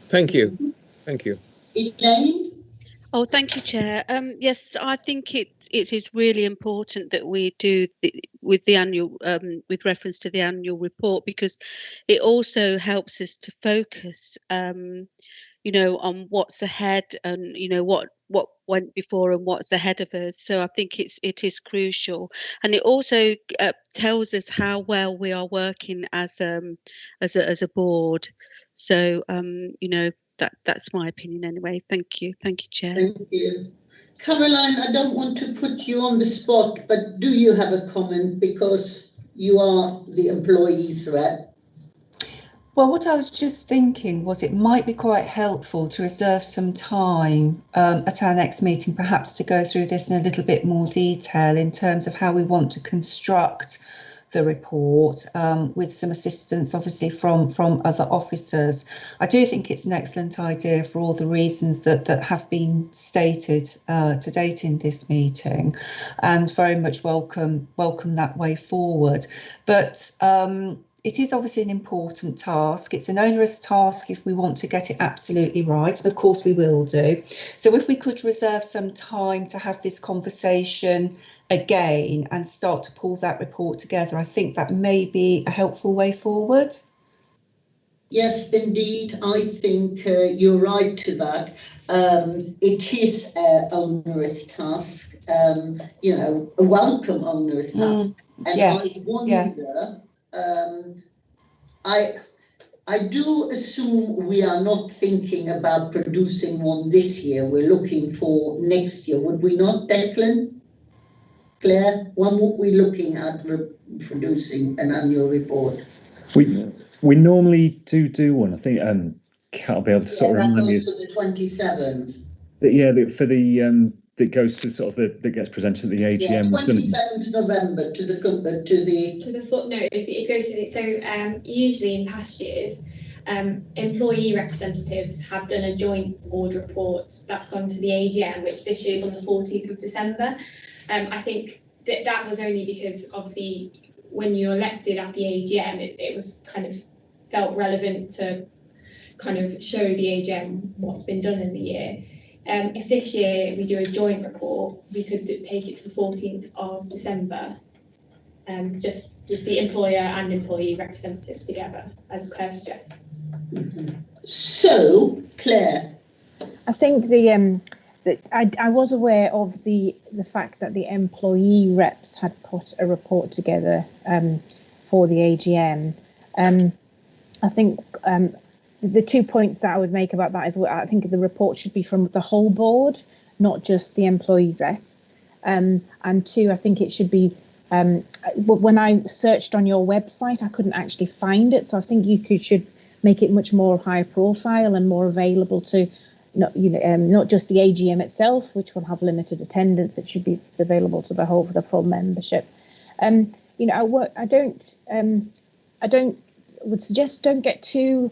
Thank you. Thank you. Elaine? Oh, thank you, Chair. Yes, I think it is really important that we do with the annual with reference to the annual report, because it also helps us to focus, you know, on what's ahead and, you know, what went before and what's ahead of us. So I think it is crucial, and it also tells us how well we are working as a board. So you know, that's my opinion anyway. Thank you, Chair. Thank you. Caroline, I don't want to put you on the spot, but do you have a comment, because you are the employees rep? Well, what I was just thinking was it might be quite helpful to reserve some time at our next meeting, perhaps to go through this in a little bit more detail in terms of how we want to construct the report, with some assistance obviously from other officers. I do think it's an excellent idea for all the reasons that have been stated to date in this meeting, and very much welcome that way forward. But it is obviously an important task. It's an onerous task if we want to get it absolutely right, and of course we will do. So if we could reserve some time to have this conversation again and start to pull that report together, I think that may be a helpful way forward. Yes, indeed. I think you're right to that. It is an onerous task, you know, a welcome onerous task. And yes, I wonder, I do assume we are not thinking about producing one this year. We're looking for next year. Would we not, Declan? Claire, when were we looking at producing an annual report? We normally do one. I think Kat will be able to sort of remind you. That goes to the 27th. For the that goes to sort of that gets presented at the AGM. Yeah, 27th November to the footnote. It goes to the, so usually in past years, employee representatives have done a joint board report that's gone to the AGM, which this year is on the 14th of December. I think that was only because obviously when you're elected at the AGM, it was kind of felt relevant to kind of show the AGM what's been done in the year. If this year we do a joint report, we could take it to the 14th of December, just with the employer and employee representatives together, as Claire suggests. So, Claire, I think I was aware of the fact that the employee reps had put a report together for the AGM. I think the 2 points that I would make about that is, I think the report should be from the whole board, not just the employee reps. And two, I think it should be, when I searched on your website, I couldn't actually find it. So I think you should make it much more high profile and more available to not just the AGM itself, which will have limited attendance. It should be available to for the full membership. I would suggest don't get too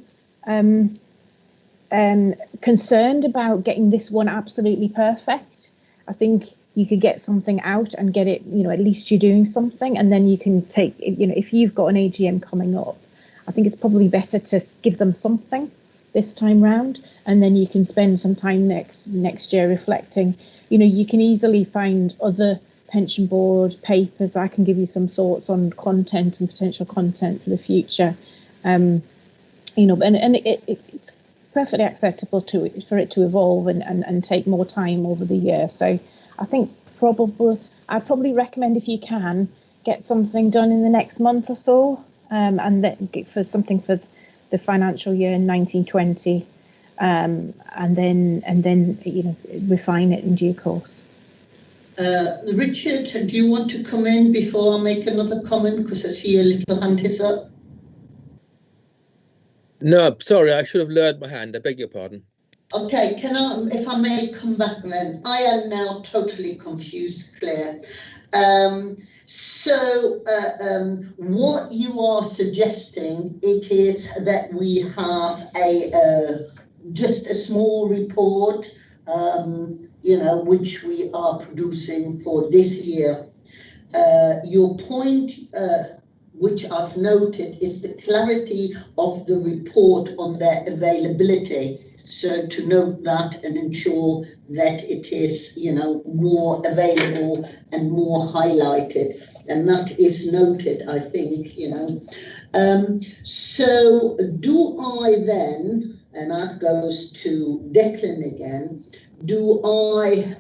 concerned about getting this one absolutely perfect. I think you could get something out and get it, at least you're doing something, and then you can take, if you've got an AGM coming up, I think it's probably better to give them something this time round, and then you can spend some time next year reflecting. You can easily find other pension board papers. I can give you some thoughts on content and potential content for the future. And it's perfectly acceptable for it to evolve and take more time over the year. So I think I'd probably recommend, if you can, get something done in the next month or so, and then for something for the financial year in 1920, and then refine it in due course. Richard, do you want to come in before I make another comment, because I see a little hand is up? No, sorry, I should have lowered my hand. I beg your pardon. Okay, if I may come back then? I am now totally confused, Claire. So what you are suggesting, it is that we have just a small report, which we are producing for this year. Your point, which I've noted, is the clarity of the report on their availability. So to note that and ensure that it is, you know, more available and more highlighted. And that is noted, I think, you know. So do I then, and that goes to Declan again, do I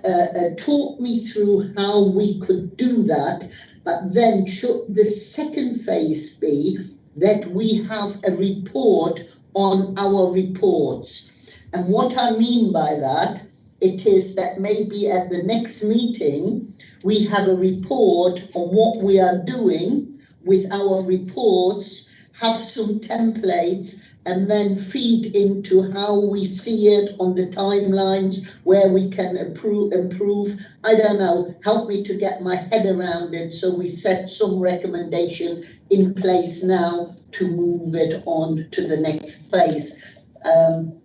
talk me through how we could do that, but then should the second phase be that we have a report on our reports? And what I mean by that, it is that maybe at the next meeting, we have a report on what we are doing with our reports, have some templates, and then feed into how we see it on the timelines, where we can improve. I don't know, help me to get my head around it, so we set some recommendation in place now to move it on to the next phase.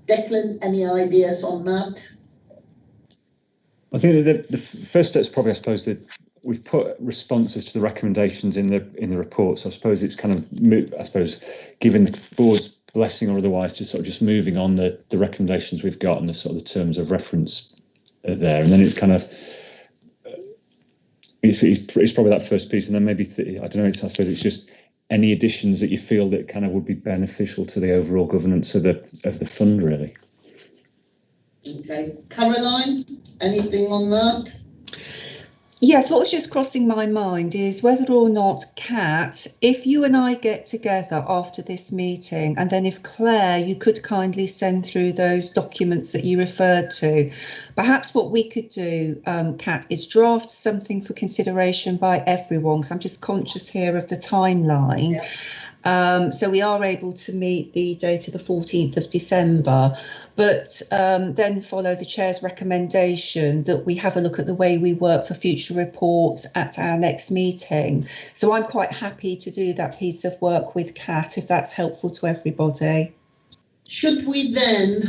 Declan, any ideas on that? I think the first step is probably, I suppose, that we've put responses to the recommendations in the report. So I suppose it's kind of, I suppose, given the board's blessing or otherwise, just moving on the recommendations we've got and the sort of the terms of reference are there, and then it's kind of it's probably that first piece, and then maybe I don't know. I suppose it's just any additions that you feel that kind of would be beneficial to the overall governance of the fund, really. Okay, Caroline, anything on that? Yes, what was just crossing my mind is whether or not, Kat, if you and I get together after this meeting, and then if Claire, you could kindly send through those documents that you referred to, perhaps what we could do, Kat, is draft something for consideration by everyone, because I'm just conscious here of the timeline. Yeah. So we are able to meet the date of the 14th of December, but then follow the chair's recommendation that we have a look at the way we work for future reports at our next meeting. So I'm quite happy to do that piece of work with Kat, if that's helpful to everybody. Should we then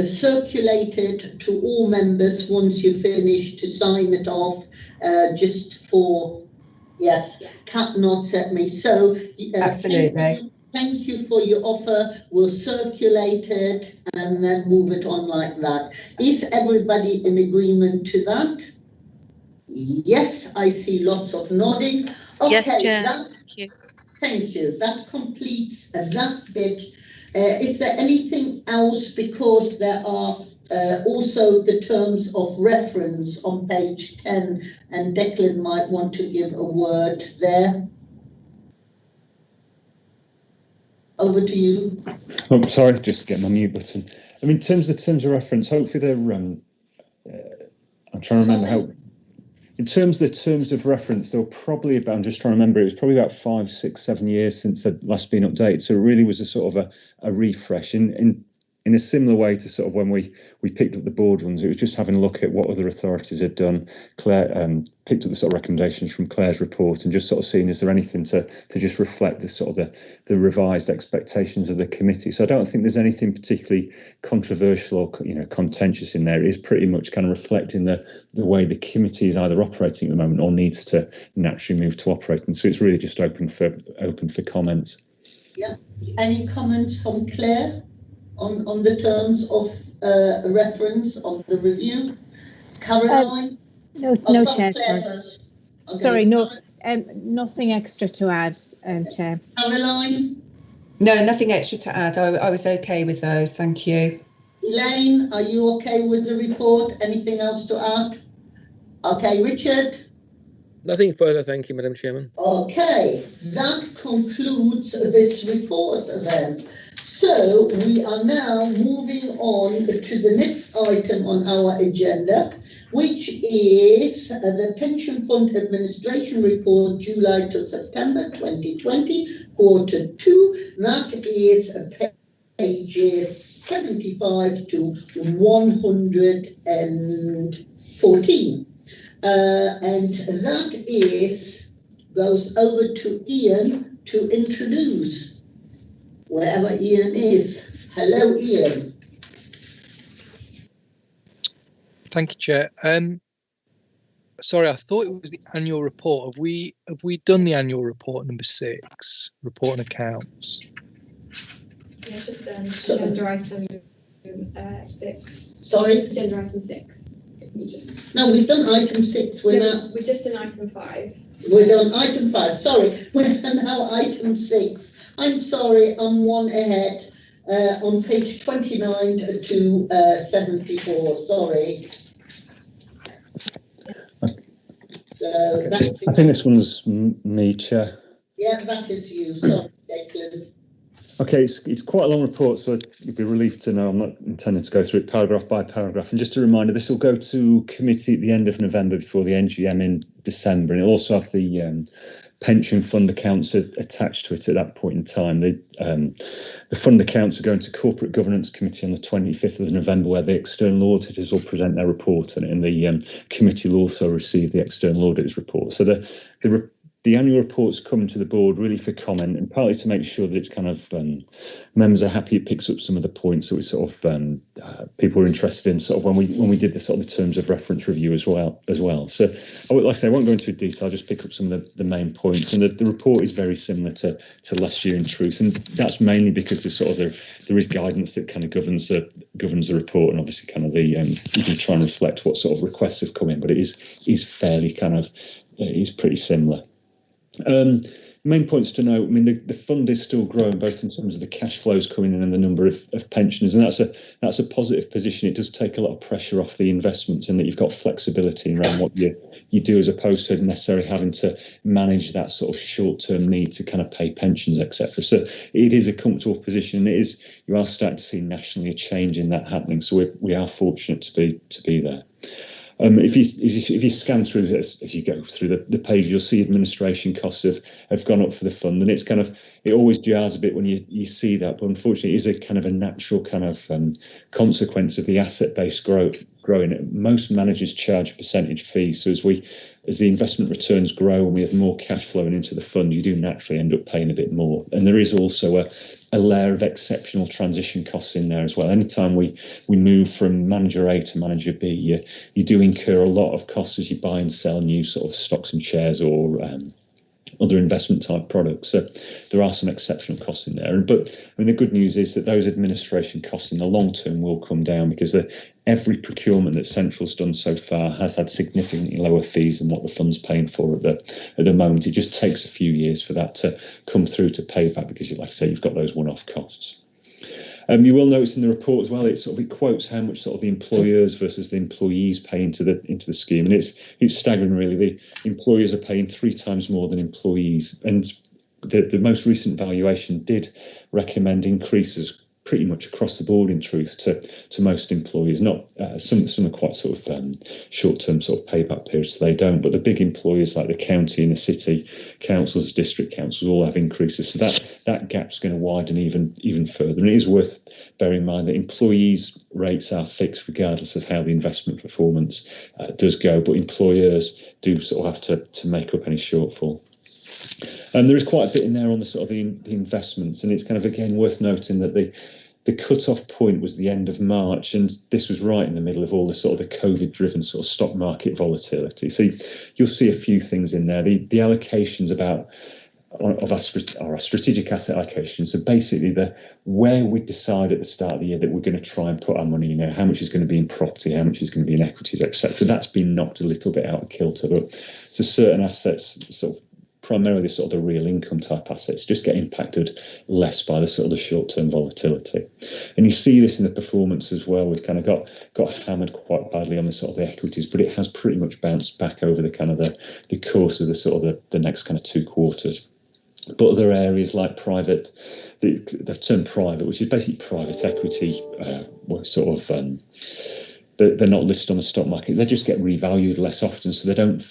circulate it to all members once you finish to sign it off, just for... Yes, Kat nods at me. So absolutely. Thank you for your offer. We'll circulate it and then move it on like that. Is everybody in agreement to that? Yes, I see lots of nodding. Okay, yes, Chair. Thank you. That completes that bit. Is there anything else? Because there are also the terms of reference on page 10, and Declan might want to give a word there. Over to you. Oh, sorry, just get my mute button. I mean, in terms of the terms of reference, hopefully they're I'm trying to remember how. In terms of the terms of reference, they'll probably about, I'm just trying to remember, it was probably about 5, 6, 7 years since they'd last been updated. So it really was a sort of a refresh in a similar way to sort of when we picked up the board ones. It was just having a look at what other authorities had done. Claire picked up the sort of recommendations from Claire's report and just sort of seeing, is there anything to just reflect the sort of the revised expectations of the committee. So I don't think there's anything particularly controversial or, you know, contentious in there. It is pretty much kind of reflecting the way the committee is either operating at the moment or needs to naturally move to operating. So it's really just open for comments. Yeah. Any comments from Claire on the terms of reference on the review? Caroline? No, Chair. Claire first. Okay. Sorry, no, nothing extra to add, Chair. Caroline? No, nothing extra to add. I was okay with those. Thank you. Elaine, are you okay with the report? Anything else to add? Okay, Richard? Nothing further, thank you, Madam Chairman. Okay, that concludes this report then. So we are now moving on to the next item on our agenda, which is the Pension Fund Administration Report, July to September 2020, quarter 2. That is pages 75 to 114. And that goes over to Ian to introduce, wherever Ian is. Hello, Ian. Thank you, Chair. Sorry, I thought it was the annual report. Have we done the annual report number 6, report and accounts? Yeah, it's just agenda item 6. Sorry? Agenda item 6. You just... No, we've done item 6. We've just done item 5. We're on item 5. Sorry, we're now item 6. I'm sorry, I'm one ahead. On page 29 to 74. Sorry. So that's. I think this one's me, Chair. Yeah, that is you. Sorry, Declan. Okay, it's quite a long report, so you'll be relieved to know I'm not intending to go through it paragraph by paragraph. And just a reminder, this will go to committee at the end of November before the NGM in December, and it'll also have the pension fund accounts attached to it at that point in time. The fund accounts are going to Corporate Governance Committee on the 25th of November, where the external auditors will present their report, and the committee will also receive the external auditors report. So the annual report's coming to the board really for comment, and partly to make sure that it's kind of members are happy. It picks up some of the points that we sort of people were interested in, sort of when we did the sort of the terms of reference review as well. So like I say, I won't go into detail. I'll just pick up some of the main points, and the report is very similar to last year in truth, and that's mainly because there is guidance that kind of governs the report, and obviously kind of you can try and reflect what sort of requests have come in, but it is fairly kind of it is pretty similar. Main points to note, I mean, the fund is still growing, both in terms of the cash flows coming in and the number of pensioners, and that's a positive position. It does take a lot of pressure off the investments, and that you've got flexibility around what you do, as opposed to necessarily having to manage that sort of short-term need to kind of pay pensions, etc. So it is a comfortable position. You are starting to see nationally a change in that happening. So we are fortunate to be there. If you scan through this, as you go through the page, you'll see administration costs have gone up for the fund, and it always jars a bit when you see that, but unfortunately it is a kind of a natural kind of consequence of the asset base growing. Most managers charge a percentage fee, so as the investment returns grow and we have more cash flowing into the fund, you do naturally end up paying a bit more. And there is also a layer of exceptional transition costs in there as well. Anytime we move from manager A to manager B, you do incur a lot of costs as you buy and sell new sort of stocks and shares or other investment type products. So there are some exceptional costs in there. But I mean, the good news is that those administration costs in the long term will come down, because every procurement that Central's done so far has had significantly lower fees than what the fund's paying for at the moment. It just takes a few years for that to come through to payback, because, like I say, you've got those one-off costs. You will notice in the report as well, it quotes how much sort of the employers versus the employees pay into the scheme, and it's staggering really. The employers are paying 3 times more than employees, and the most recent valuation did recommend increases pretty much across the board in truth to most employees. Not some are quite sort of short-term sort of payback periods, so they don't, but the big employers like the county and the city councils, district councils, all have increases, so that gap's going to widen even further. And it is worth bearing in mind that employees' rates are fixed regardless of how the investment performance does go, but employers do sort of have to make up any shortfall. And there is quite a bit in there on the sort of the investments, and it's kind of again worth noting that the cut-off point was the end of March, and this was right in the middle of all the sort of the COVID-driven sort of stock market volatility. So you'll see a few things in there. The allocations of our strategic asset allocations. So basically where we decide at the start of the year that we're going to try and put our money, how much is going to be in property, how much is going to be in equities, etc. That's been knocked a little bit out of kilter, but so certain assets, sort of primarily sort of the real income type assets, just get impacted less by the sort of the short-term volatility. And you see this in the performance as well. We've kind of got hammered quite badly on the sort of the equities, but it has pretty much bounced back over the kind of the course of the sort of the next kind of 2 quarters. But other areas like private, they've turned private, which is basically private equity, sort of they're not listed on the stock market. They just get revalued less often, so they don't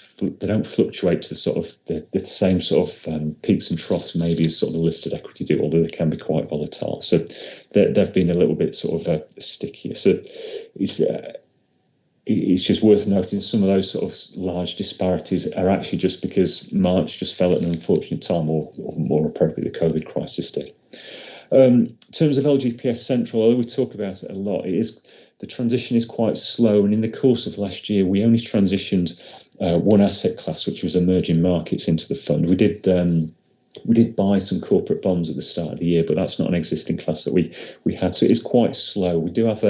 fluctuate to the sort of the same sort of peaks and troughs maybe as sort of the listed equity do, although they can be quite volatile. So they've been a little bit sort of stickier. So it's just worth noting some of those sort of large disparities are actually just because March just fell at an unfortunate time, or more appropriately, the COVID crisis did. In terms of LGPS Central, although we talk about it a lot, the transition is quite slow, and in the course of last year, we only transitioned one asset class, which was emerging markets, into the fund. We did buy some corporate bonds at the start of the year, but that's not an existing class that we had. So it is quite slow. We do have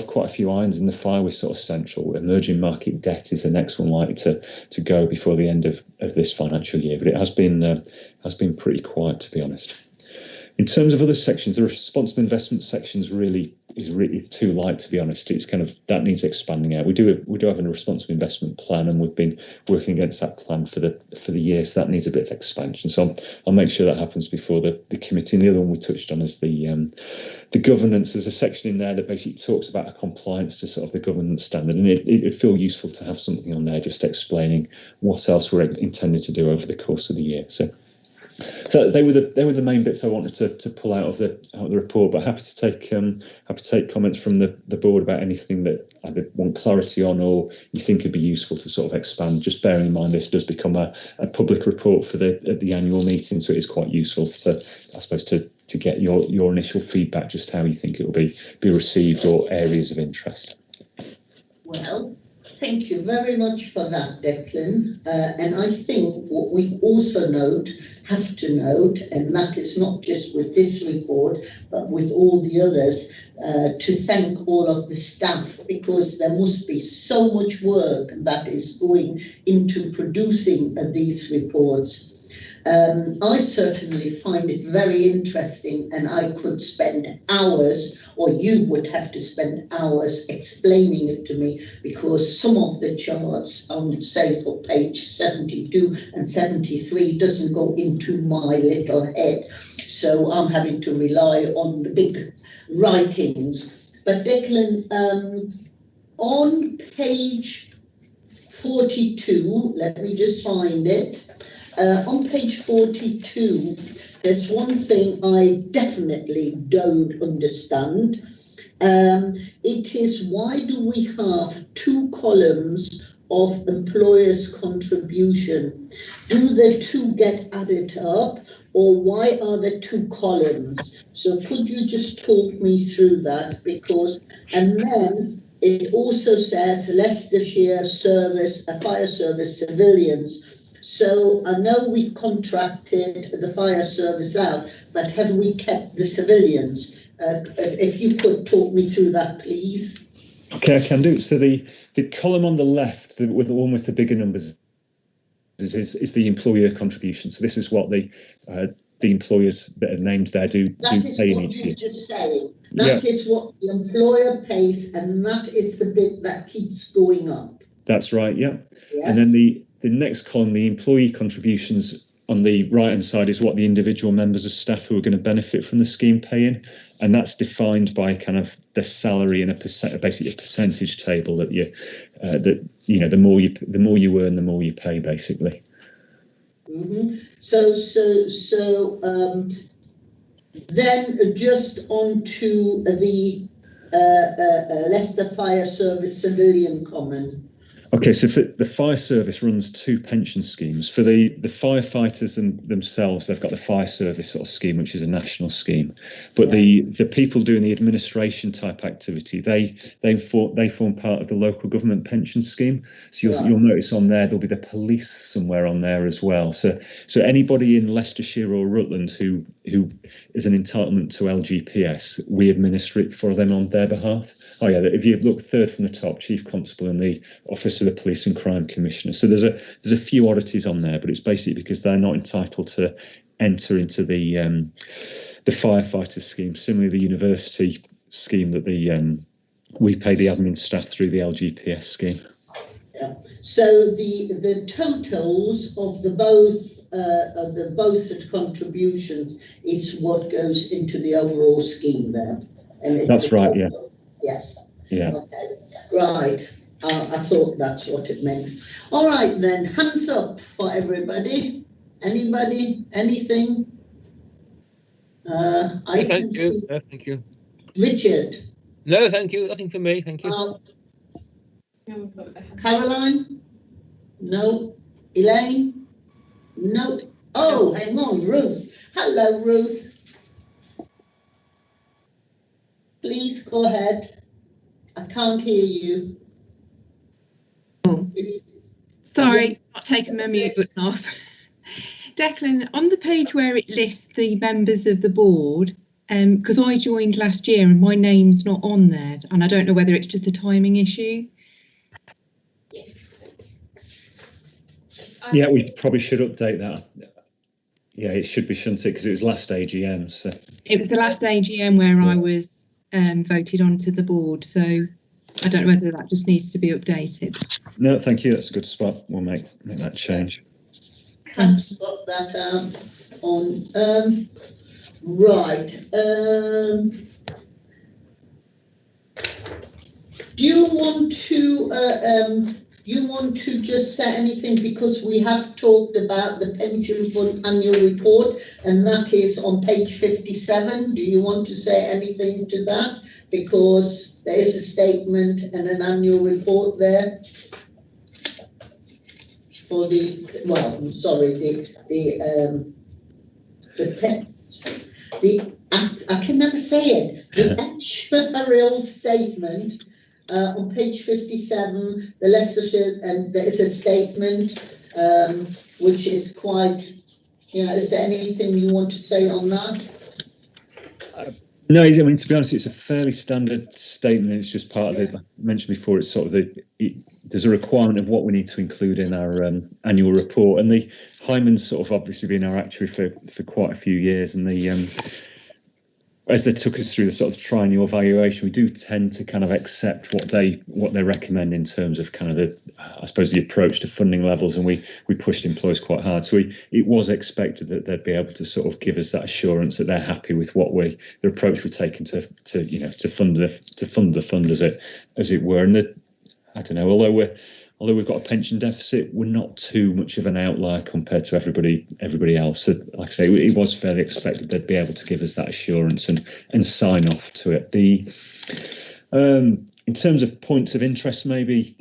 quite a few irons in the fire with sort of central. Emerging market debt is the next one likely to go before the end of this financial year, but it has been pretty quiet, to be honest. In terms of other sections, the responsible investment sections it's too light, to be honest. It's kind of, that needs expanding out. We do have a responsible investment plan, and we've been working against that plan for the year, so that needs a bit of expansion. So I'll make sure that happens before the committee. And the other one we touched on is the governance. There's a section in there that basically talks about a compliance to sort of the governance standard, and it'd feel useful to have something on there just explaining what else we're intending to do over the course of the year. So they were the main bits I wanted to pull out of the report, but happy to take comments from the board about anything that I want clarity on or you think would be useful to sort of expand. Just bearing in mind this does become a public report for the annual meeting, so it is quite useful to get your initial feedback, just how you think it will be received or areas of interest. Well, thank you very much for that, Declan. And I think what we've also have to note, and that is not just with this report, but with all the others, to thank all of the staff, because there must be so much work that is going into producing these reports. I certainly find it very interesting, and I could spend hours, or you would have to spend hours explaining it to me, because some of the charts on, say, for page 72 and 73 doesn't go into my little head. So I'm having to rely on the big writings. But Declan, on page 42, let me just find it. On page 42, there's one thing I definitely don't understand. It is, why do we have 2 columns of employers' contribution? Do the 2 get added up, or why are there 2 columns? So could you just talk me through that? Because, and then it also says Leicestershire service, fire service civilians. So I know we've contracted the fire service out, but have we kept the civilians? If you could talk me through that, please. Okay, I can do. So the column on the left, with the one with the bigger numbers, is the employer contribution. So this is what the employers that are named there do pay in each year. That is what you're just saying. That is what the employer pays, and that is the bit that keeps going up. That's right, yeah. Yes. And then the next column, the employee contributions on the right-hand side, is what the individual members of staff who are going to benefit from the scheme pay in, and that's defined by kind of their salary and basically a percentage table that the more you earn, the more you pay, basically. Mm-hmm. So then just on to the Leicester Fire Service Civilian Common. Okay, so for the fire service runs 2 pension schemes. For the firefighters themselves, they've got the fire service sort of scheme, which is a national scheme. But the people doing the administration type activity, they form part of the local government pension scheme. So you'll notice on there there'll be the police somewhere on there as well. So anybody in Leicestershire or Rutland who is an entitlement to Lgps, we administer it for them on their behalf. Oh yeah, if you look third from the top, Chief Constable and the Office of the Police and Crime Commissioner. So there's a few oddities on there, but it's basically because they're not entitled to enter into the firefighter scheme. Similarly, the university scheme that we pay the admin staff through the Lgps scheme. Yeah. So the totals of the both contributions is what goes into the overall scheme there. And it's that's right. Yeah. Yes. Yeah. Okay. Right. I thought that's what it meant. All right then. Hands up for everybody. Anybody? Anything? Thank you. No, thank you. Richard. No, thank you. Nothing for me. Thank you. Caroline? No. Elaine? No. Oh, hang on, Ruth. Hello, Ruth. Please go ahead. I can't hear you. Sorry, not taking my mute button off. Declan, on the page where it lists the members of the board, because I joined last year and my name's not on there, and I don't know whether it's just a timing issue. Yeah, we probably should update that. Yeah, it should be, shouldn't it? Because it was last AGM. So it was the last AGM where I was voted onto the board. So I don't know whether that just needs to be updated. No, thank you. That's a good spot. We'll make that change. Let's got that on. Right. Do you want to just say anything, because we have talked about the pension fund annual report, and that is on page 57. Do you want to say anything to that? Because there is a statement and an annual report there for the, well, I'm sorry, I can never say it. The actuarial statement on page 57, the Leicestershire, and there is a statement which is quite, is there anything you want to say on that? No, I mean, to be honest, it's a fairly standard statement. It's just part of it. Like I mentioned before, it's sort of there's a requirement of what we need to include in our annual report. And the Hyman's sort of obviously been our actuary for quite a few years, and as they took us through the sort of triennial evaluation, we do tend to kind of accept what they recommend in terms of kind of the approach to funding levels, and we pushed employers quite hard. So it was expected that they'd be able to sort of give us that assurance that they're happy with the approach we're taking to fund the fund as it were. And I don't know, although we've got a pension deficit, we're not too much of an outlier compared to everybody else. So, like I say, it was fairly expected they'd be able to give us that assurance and sign off to it. In terms of points of interest, maybe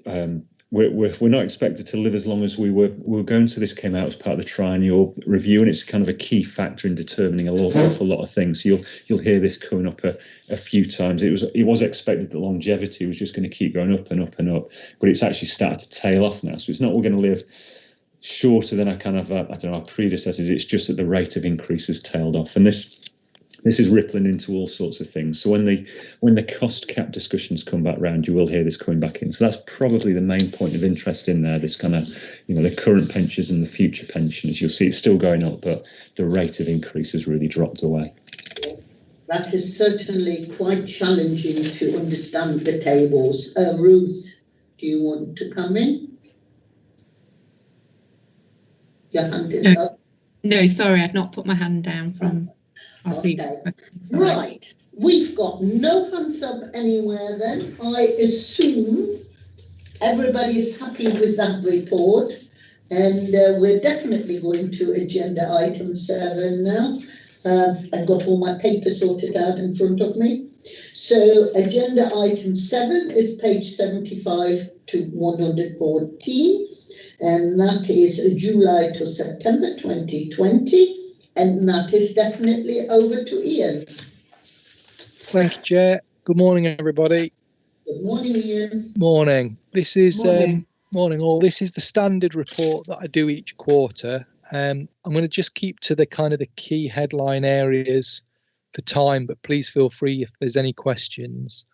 we're not expected to live as long as we were going to. This came out as part of the triennial review, and it's kind of a key factor in determining an awful lot of things. You'll hear this coming up a few times. It was expected that longevity was just going to keep going up and up and up, but it's actually started to tail off now. So it's not we're going to live shorter than our predecessors. It's just that the rate of increase has tailed off, and this is rippling into all sorts of things. So when the cost cap discussions come back round, you will hear this coming back in. So that's probably the main point of interest in there, this kind of, the current pensions and the future pensions. You'll see it's still going up, but the rate of increase has really dropped away. That is certainly quite challenging to understand the tables. Ruth, do you want to come in? Your hand is up. No, sorry, I've not put my hand down from... Okay, right, we've got no hands up anywhere then. I assume everybody is happy with that report, and we're definitely going to agenda item 7 now. I've got all my papers sorted out in front of me. So agenda item 7 is page 75 to 114, and that is July to September 2020. And that is definitely over to Ian. Thank you, Chair. Good morning, everybody. Good morning, Ian. Morning. This is Morning all. This is the standard report that I do each quarter. I'm going to just keep to the kind of the key headline areas for time, but please feel free if there's any questions.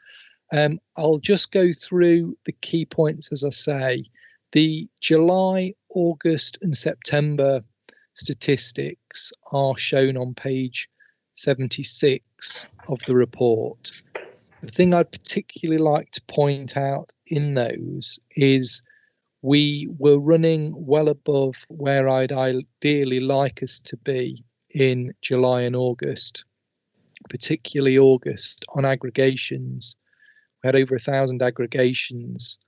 I'll just go through the key points as I say. The July, August, and September statistics are shown on page 76 of the report. The thing I'd particularly like to point out in those is we were running well above where I'd ideally like us to be in July and August, particularly August on aggregations. We had over 1,000 aggregations,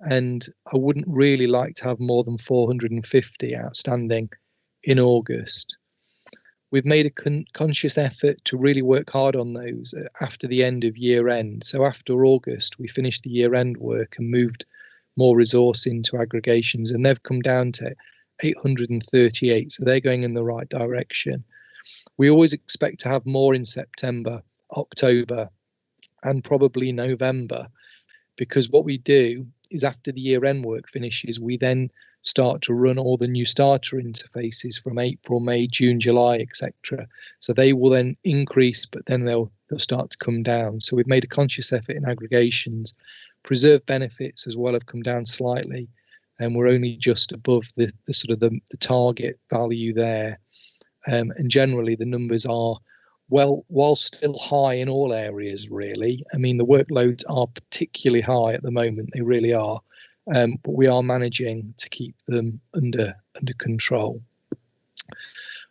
and I wouldn't really like to have more than 450 outstanding in August. We've made a conscious effort to really work hard on those after the end of year end. So after August, we finished the year end work and moved more resource into aggregations, and they've come down to 838. So they're going in the right direction. We always expect to have more in September, October, and probably November, because what we do is after the year end work finishes, we then start to run all the new starter interfaces from April, May, June, July, etc. So they will then increase, but then they'll start to come down. So we've made a conscious effort in aggregations. Preserve benefits as well have come down slightly, and we're only just above the sort of the target value there. And generally the numbers are, well, while still high in all areas, really. I mean, the workloads are particularly high at the moment, they really are. But we are managing to keep them under control.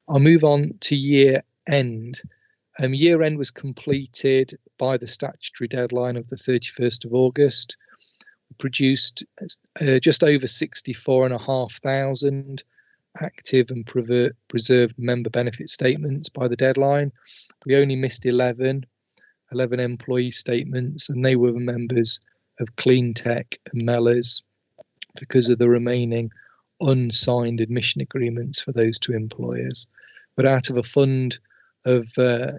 I'll move on to year end. Year end was completed by the statutory deadline of the 31st of August. We produced just over 64,500 active and preserved member benefit statements by the deadline. We only missed 11 employee statements, and they were members of Clean Tech and Mellors because of the remaining unsigned admission agreements for those two employers. But out of a fund of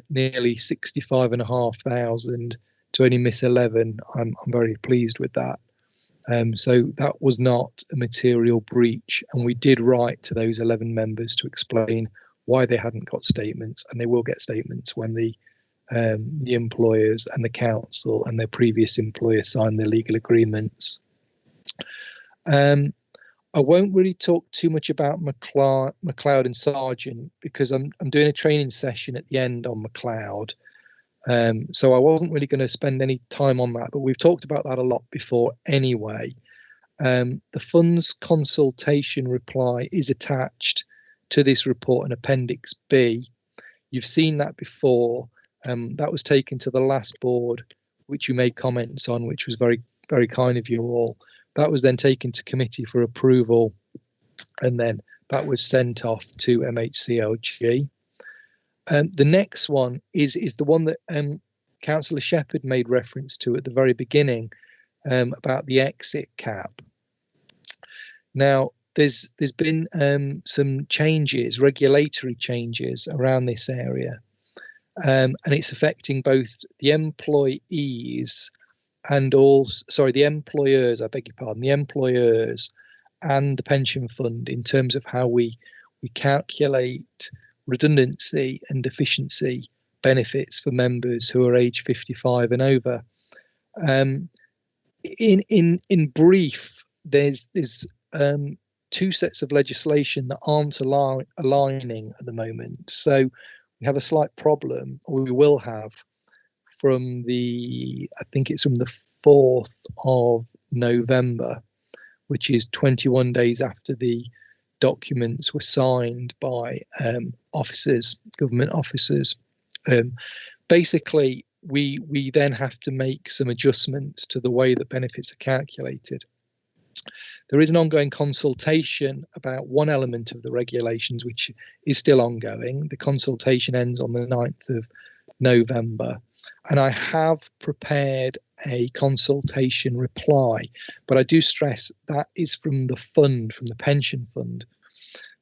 nearly 65,500 to only miss 11, I'm very pleased with that. So that was not a material breach, and we did write to those 11 members to explain why they hadn't got statements, and they will get statements when the employers and the council and their previous employer sign their legal agreements. I won't really talk too much about McLeod and Sargent because I'm doing a training session at the end on McLeod. So I wasn't really going to spend any time on that, but we've talked about that a lot before anyway. The fund's consultation reply is attached to this report in Appendix B. You've seen that before. That was taken to the last board, which you made comments on, which was very, very kind of you all. That was then taken to committee for approval, and then that was sent off to MHCLG. The next one is the one that Councillor Shepherd made reference to at the very beginning about the exit cap. Now, there's been some changes, regulatory changes around this area, and it's affecting both the employees and also, the employers, I beg your pardon, the employers and the pension fund in terms of how we calculate redundancy and deficiency benefits for members who are age 55 and over. In brief, there's two sets of legislation that aren't aligning at the moment. So we have a slight problem, or we will have, from I think it's from the 4th of November, which is 21 days after the documents were signed by officers, government officers. Basically, we then have to make some adjustments to the way that benefits are calculated. There is an ongoing consultation about one element of the regulations, which is still ongoing. The consultation ends on the 9th of November. And I have prepared a consultation reply, but I do stress that is from the fund, from the pension fund.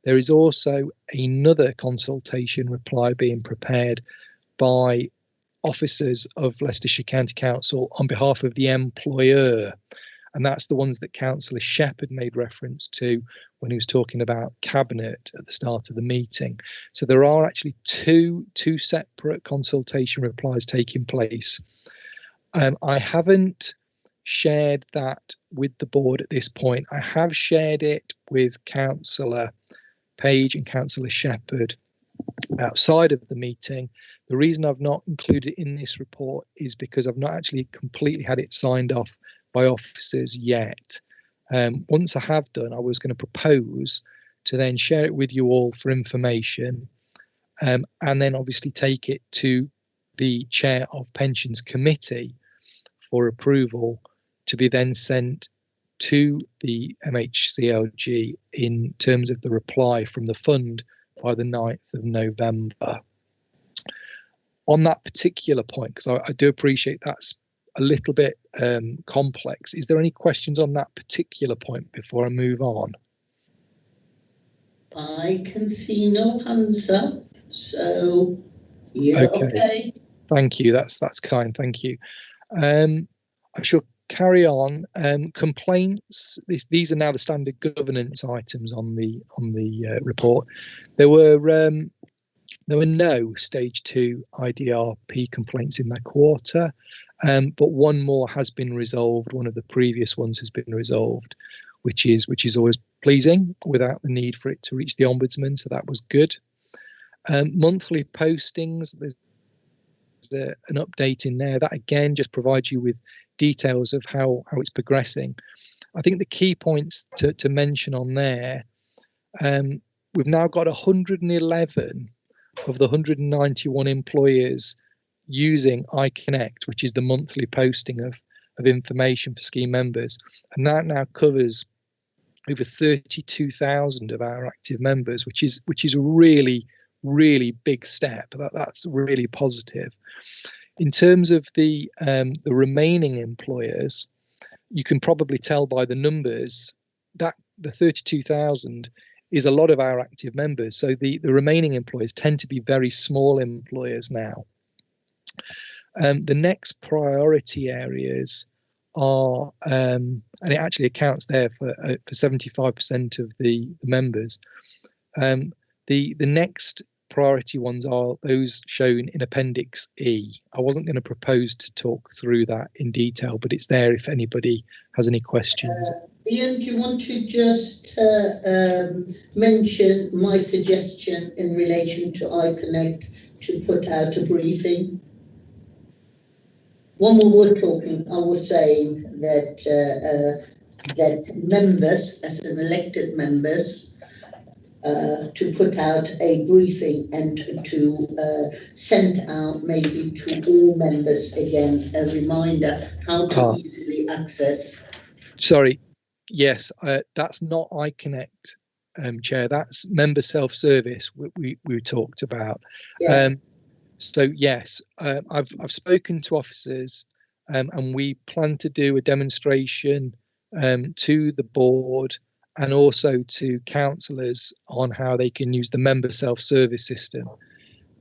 There is also another consultation reply being prepared by officers of Leicestershire County Council on behalf of the employer. And that's the ones that Councillor Shepherd made reference to when he was talking about Cabinet at the start of the meeting. So there are actually two separate consultation replies taking place. I haven't shared that with the board at this point. I have shared it with Councillor Page and Councillor Shepherd outside of the meeting. The reason I've not included it in this report is because I've not actually completely had it signed off by officers yet. Once I have done, I was going to propose to then share it with you all for information, and then obviously take it to the Chair of Pensions Committee for approval, to be then sent to the MHCLG in terms of the reply from the fund by the 9th of November. On that particular point, because I do appreciate that's a little bit complex, is there any questions on that particular point before I move on? I can see no hands up, so yeah, okay. Thank you, that's kind, thank you. I shall carry on. Complaints. These are now the standard governance items on the report. There were no stage 2 IDRP complaints in that quarter, but one more has been resolved. One of the previous ones has been resolved, which is always pleasing without the need for it to reach the Ombudsman. So that was good. Monthly postings. There's an update in there that again just provides you with details of how it's progressing. I think the key points to mention on there, we've now got 111 of the 191 employers using iConnect, which is the monthly posting of information for scheme members, and that now covers over 32,000 of our active members, which is a really big step. That's really positive. In terms of the remaining employers, you can probably tell by the numbers that the 32,000 is a lot of our active members. So the remaining employers tend to be very small employers now. The next priority areas are, and it actually accounts there for 75% of the members. The next priority ones are those shown in Appendix E. I wasn't going to propose to talk through that in detail, but it's there if anybody has any questions. Ian, do you want to just mention my suggestion in relation to iConnect to put out a briefing? When we were talking, I was saying that that members, as an elected members, to put out a briefing and to send out maybe to all members again a reminder how to easily access. Sorry, yes, that's not iConnect, Chair. That's member self-service we talked about. Yes. So yes, I've spoken to officers, and we plan to do a demonstration to the board and also to councillors on how they can use the member self-service system.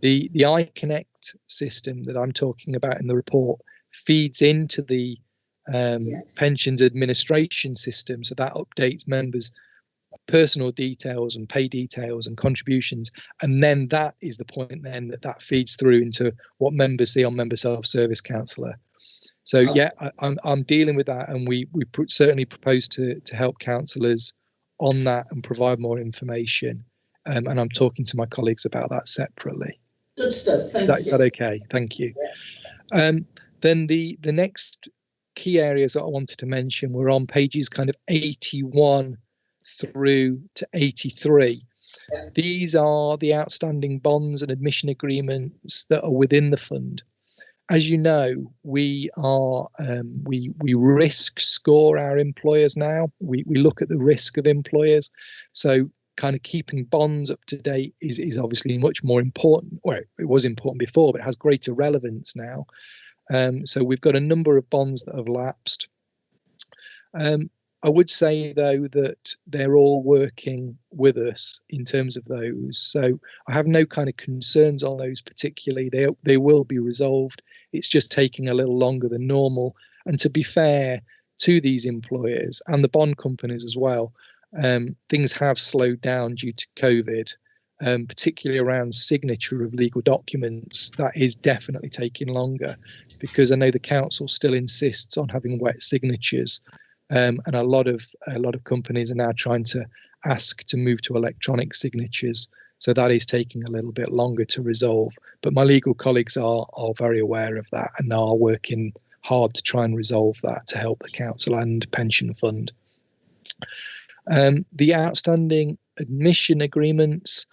The iConnect system that I'm talking about in the report feeds into the pensions administration system, so that updates members' personal details and pay details and contributions, and then that is the point then that feeds through into what members see on member self-service councillor. So yeah, I'm dealing with that, and we certainly propose to help councillors on that and provide more information, and I'm talking to my colleagues about that separately. Good stuff. Thank you. Is that okay? Thank you. Yeah. Then the next key areas that I wanted to mention were on pages kind of 81 through to 83. Yeah. These are the outstanding bonds and admission agreements that are within the fund. As you know, we are we risk score our employers now. We look at the risk of employers, so kind of keeping bonds up to date is obviously much more important. Well, it was important before, but it has greater relevance now. So we've got a number of bonds that have lapsed. I would say, though, that they're all working with us in terms of those. So I have no kind of concerns on those particularly. They will be resolved. It's just taking a little longer than normal. And to be fair to these employers and the bond companies as well, things have slowed down due to COVID, particularly around signature of legal documents. That is definitely taking longer because I know the council still insists on having wet signatures. And a lot of companies are now trying to ask to move to electronic signatures. So that is taking a little bit longer to resolve. But my legal colleagues are very aware of that and are working hard to try and resolve that to help the council and pension fund. The outstanding admission agreements,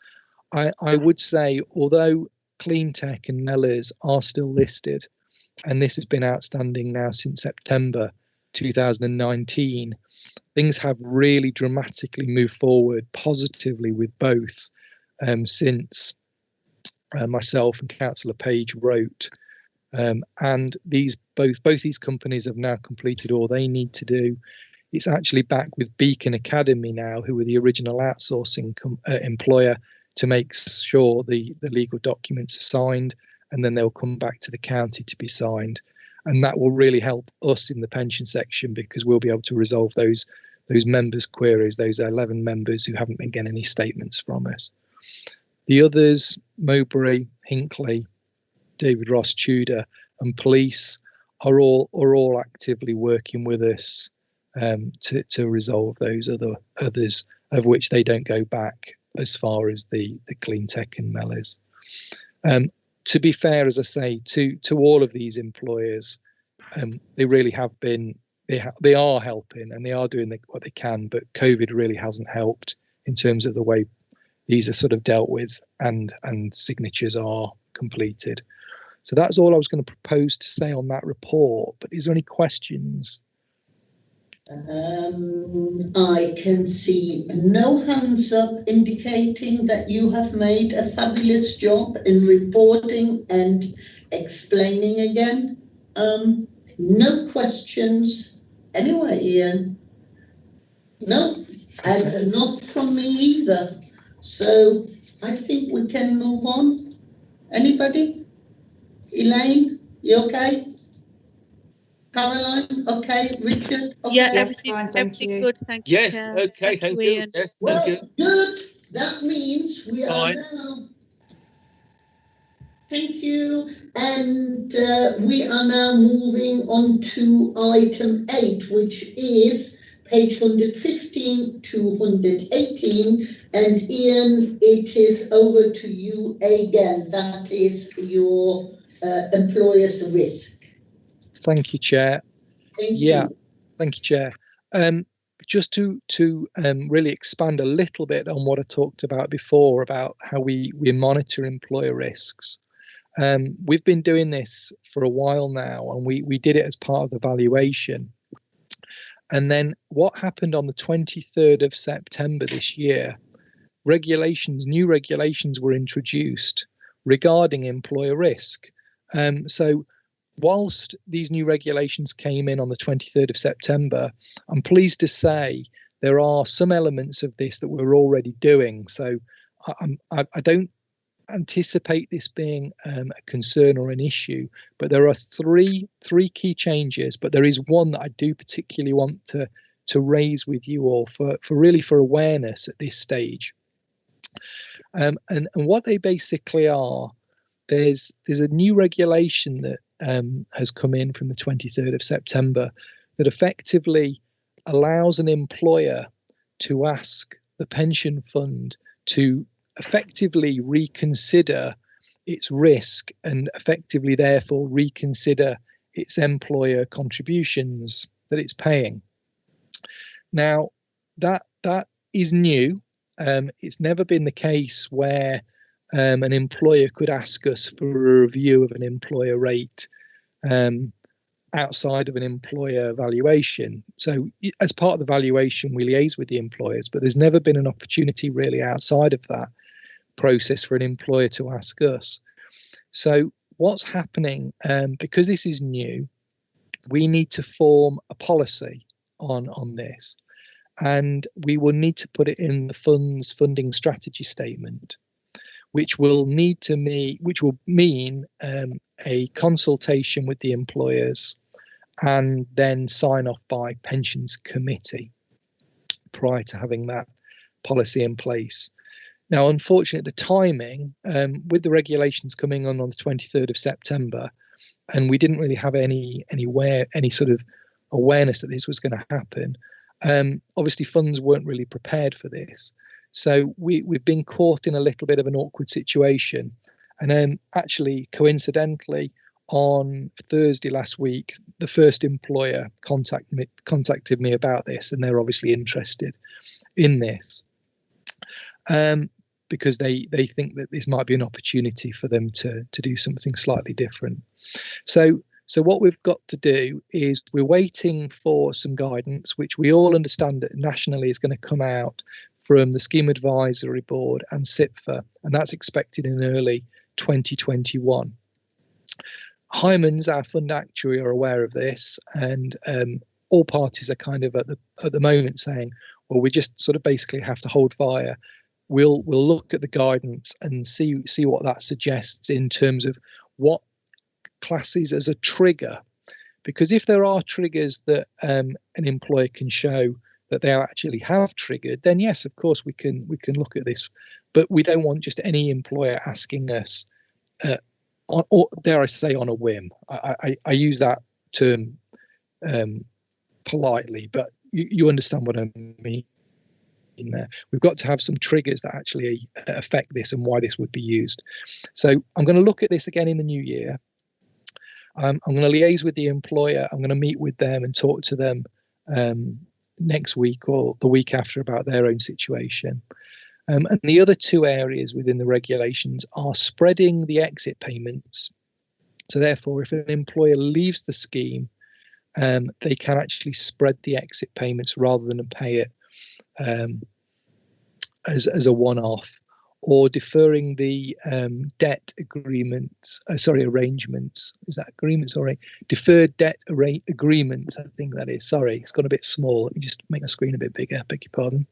I would say, although Cleantech and Mellors are still listed, and this has been outstanding now since September 2019, things have really dramatically moved forward positively with both since myself and Councillor Page wrote, and both these companies have now completed all they need to do. It's actually back with Beacon Academy now, who were the original outsourcing employer, to make sure the legal documents are signed, and then they'll come back to the county to be signed. and that will really help us in the pension section, because we'll be able to resolve those members' queries, those 11 members who haven't been getting any statements from us. The others, Mowbray, Hinckley, David Ross, Tudor, and police are all actively working with us to resolve those others, of which they don't go back as far as the clean tech and Mellors. To be fair, as I say, to all of these employers, they really have been, they are helping and they are doing what they can, but COVID really hasn't helped in terms of the way these are sort of dealt with and signatures are completed. So that's all I was going to propose to say on that report, but is there any questions? I can see no hands up indicating that you have made a fabulous job in reporting and explaining again. No questions anyway, Ian. No, and not from me either. So I think we can move on. Anybody? Elaine, you okay? Caroline, okay. Richard, okay. Yeah, Yes, fine, thank you. Good, thank you. Yes, Chair. okay, thank you. Ian. Yes, Well, thank you. good. That means we are Fine. now. Thank you. And we are now moving on to item 8, which is page 115 to 118. And Ian, it is over to you again. That is your employer's risk. Thank you, Chair. Thank you. Thank you, Chair. Just to really expand a little bit on what I talked about before about how we monitor employer risks. We've been doing this for a while now, and we did it as part of the valuation. And then what happened on the 23rd of September this year, new regulations were introduced regarding employer risk. So whilst these new regulations came in on the 23rd of September, I'm pleased to say there are some elements of this that we're already doing. So I don't anticipate this being a concern or an issue, but there are three key changes, but there is one that I do particularly want to raise with you all for awareness at this stage. And what they basically are, there's a new regulation that has come in from the 23rd of September that effectively allows an employer to ask the pension fund to effectively reconsider its risk and effectively therefore reconsider its employer contributions that it's paying. Now that is new. It's never been the case where an employer could ask us for a review of an employer rate outside of an employer valuation. So as part of the valuation, we liaise with the employers, but there's never been an opportunity really outside of that process for an employer to ask us. So what's happening, because this is new, we need to form a policy on this, and we will need to put it in the fund's funding strategy statement, which will mean a consultation with the employers and then sign off by pensions committee prior to having that policy in place. Now, unfortunately, the timing with the regulations coming on the 23rd of September, and we didn't really have any sort of awareness that this was going to happen. Obviously, funds weren't really prepared for this. So we've been caught in a little bit of an awkward situation. And actually, coincidentally, on Thursday last week, the first employer contacted me about this, and they're obviously interested in this because they think that this might be an opportunity for them to do something slightly different. So what we've got to do is we're waiting for some guidance, which we all understand that nationally is going to come out from the Scheme Advisory Board and SIPFA, and that's expected in early 2021. Hyman's, our fund actuary, are aware of this, and all parties are kind of at the moment saying, well, we just sort of basically have to hold fire. We'll look at the guidance and see what that suggests in terms of what classes as a trigger because if there are triggers that an employer can show that they actually have triggered, then yes, of course we can look at this, but we don't want just any employer asking us, or dare I say, on a whim. I use that term politely, but you understand what I mean. We've got to have some triggers that actually affect this and why this would be used. So I'm going to look at this again in the new year. I'm going to liaise with the employer. I'm going to meet with them and talk to them next week or the week after about their own situation. And the other two areas within the regulations are spreading the exit payments. So therefore, if an employer leaves the scheme, they can actually spread the exit payments rather than pay it as a one-off, or deferring the debt agreements, arrangements. Is that agreements or deferred debt agreements? I think that is. Sorry, it's gone a bit small. Let me just make the screen a bit bigger. Beg your pardon.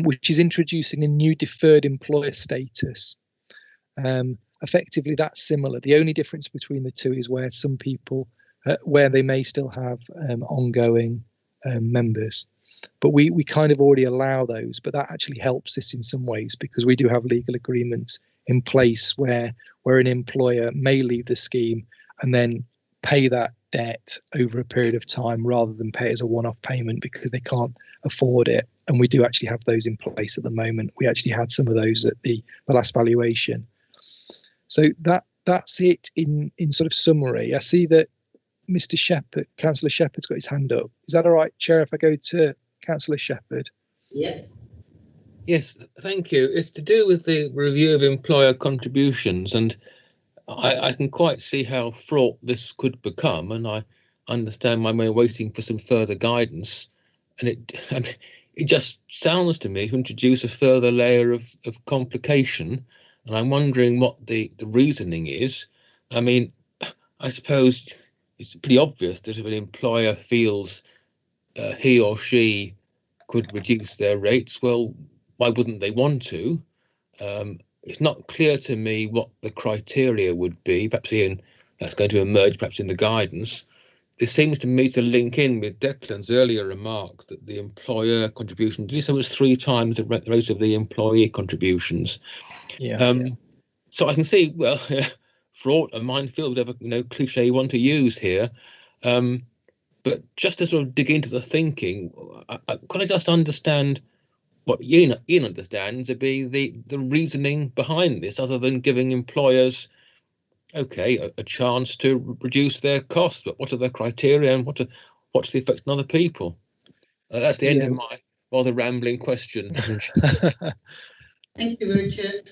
Which is introducing a new deferred employer status. Effectively, that's similar. The only difference between the two is where some people, where they may still have ongoing members. But we kind of already allow those, but that actually helps this in some ways because we do have legal agreements in place where an employer may leave the scheme and then pay that debt over a period of time rather than pay it as a one-off payment because they can't afford it. And we do actually have those in place at the moment. We actually had some of those at the last valuation. So that's it in sort of summary. I see that Mr. Shepherd, Councillor Shepherd's got his hand up. Is that all right, Chair, if I go to Councillor Shepherd? Yeah. Yes, thank you. It's to do with the review of employer contributions, and I can quite see how fraught this could become, and I understand why we're waiting for some further guidance. And it just sounds to me to introduce a further layer of complication, and I'm wondering what the reasoning is. I mean, I suppose it's pretty obvious that if an employer feels he or she could reduce their rates, well, why wouldn't they want to? It's not clear to me what the criteria would be. Perhaps that's going to emerge perhaps in the guidance. This seems to me to link in with Declan's earlier remarks that the employer contribution, did you say it was 3 times the rate of the employee contributions? Yeah. So I can see, well, fraught, a minefield, whatever cliche you want to use here. But just to sort of dig into the thinking, can I just understand what Ian understands to be the reasoning behind this, other than giving employers, okay, a chance to reduce their costs, but what are the criteria and what's the effect on other people? That's the end of my rather rambling question. Thank you, Richard.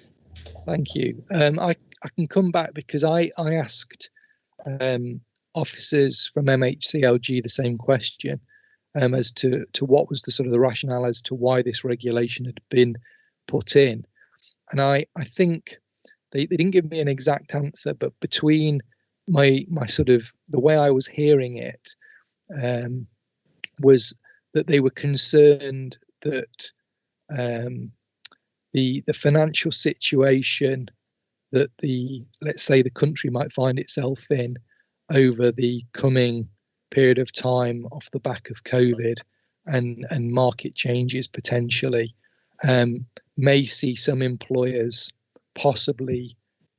Thank you. I can come back because I asked officers from MHCLG the same question as to what was the sort of the rationale as to why this regulation had been put in. And I think they didn't give me an exact answer, but between my sort of the way I was hearing it was that they were concerned that the financial situation that let's say the country might find itself in over the coming period of time off the back of COVID and market changes potentially may see some employers possibly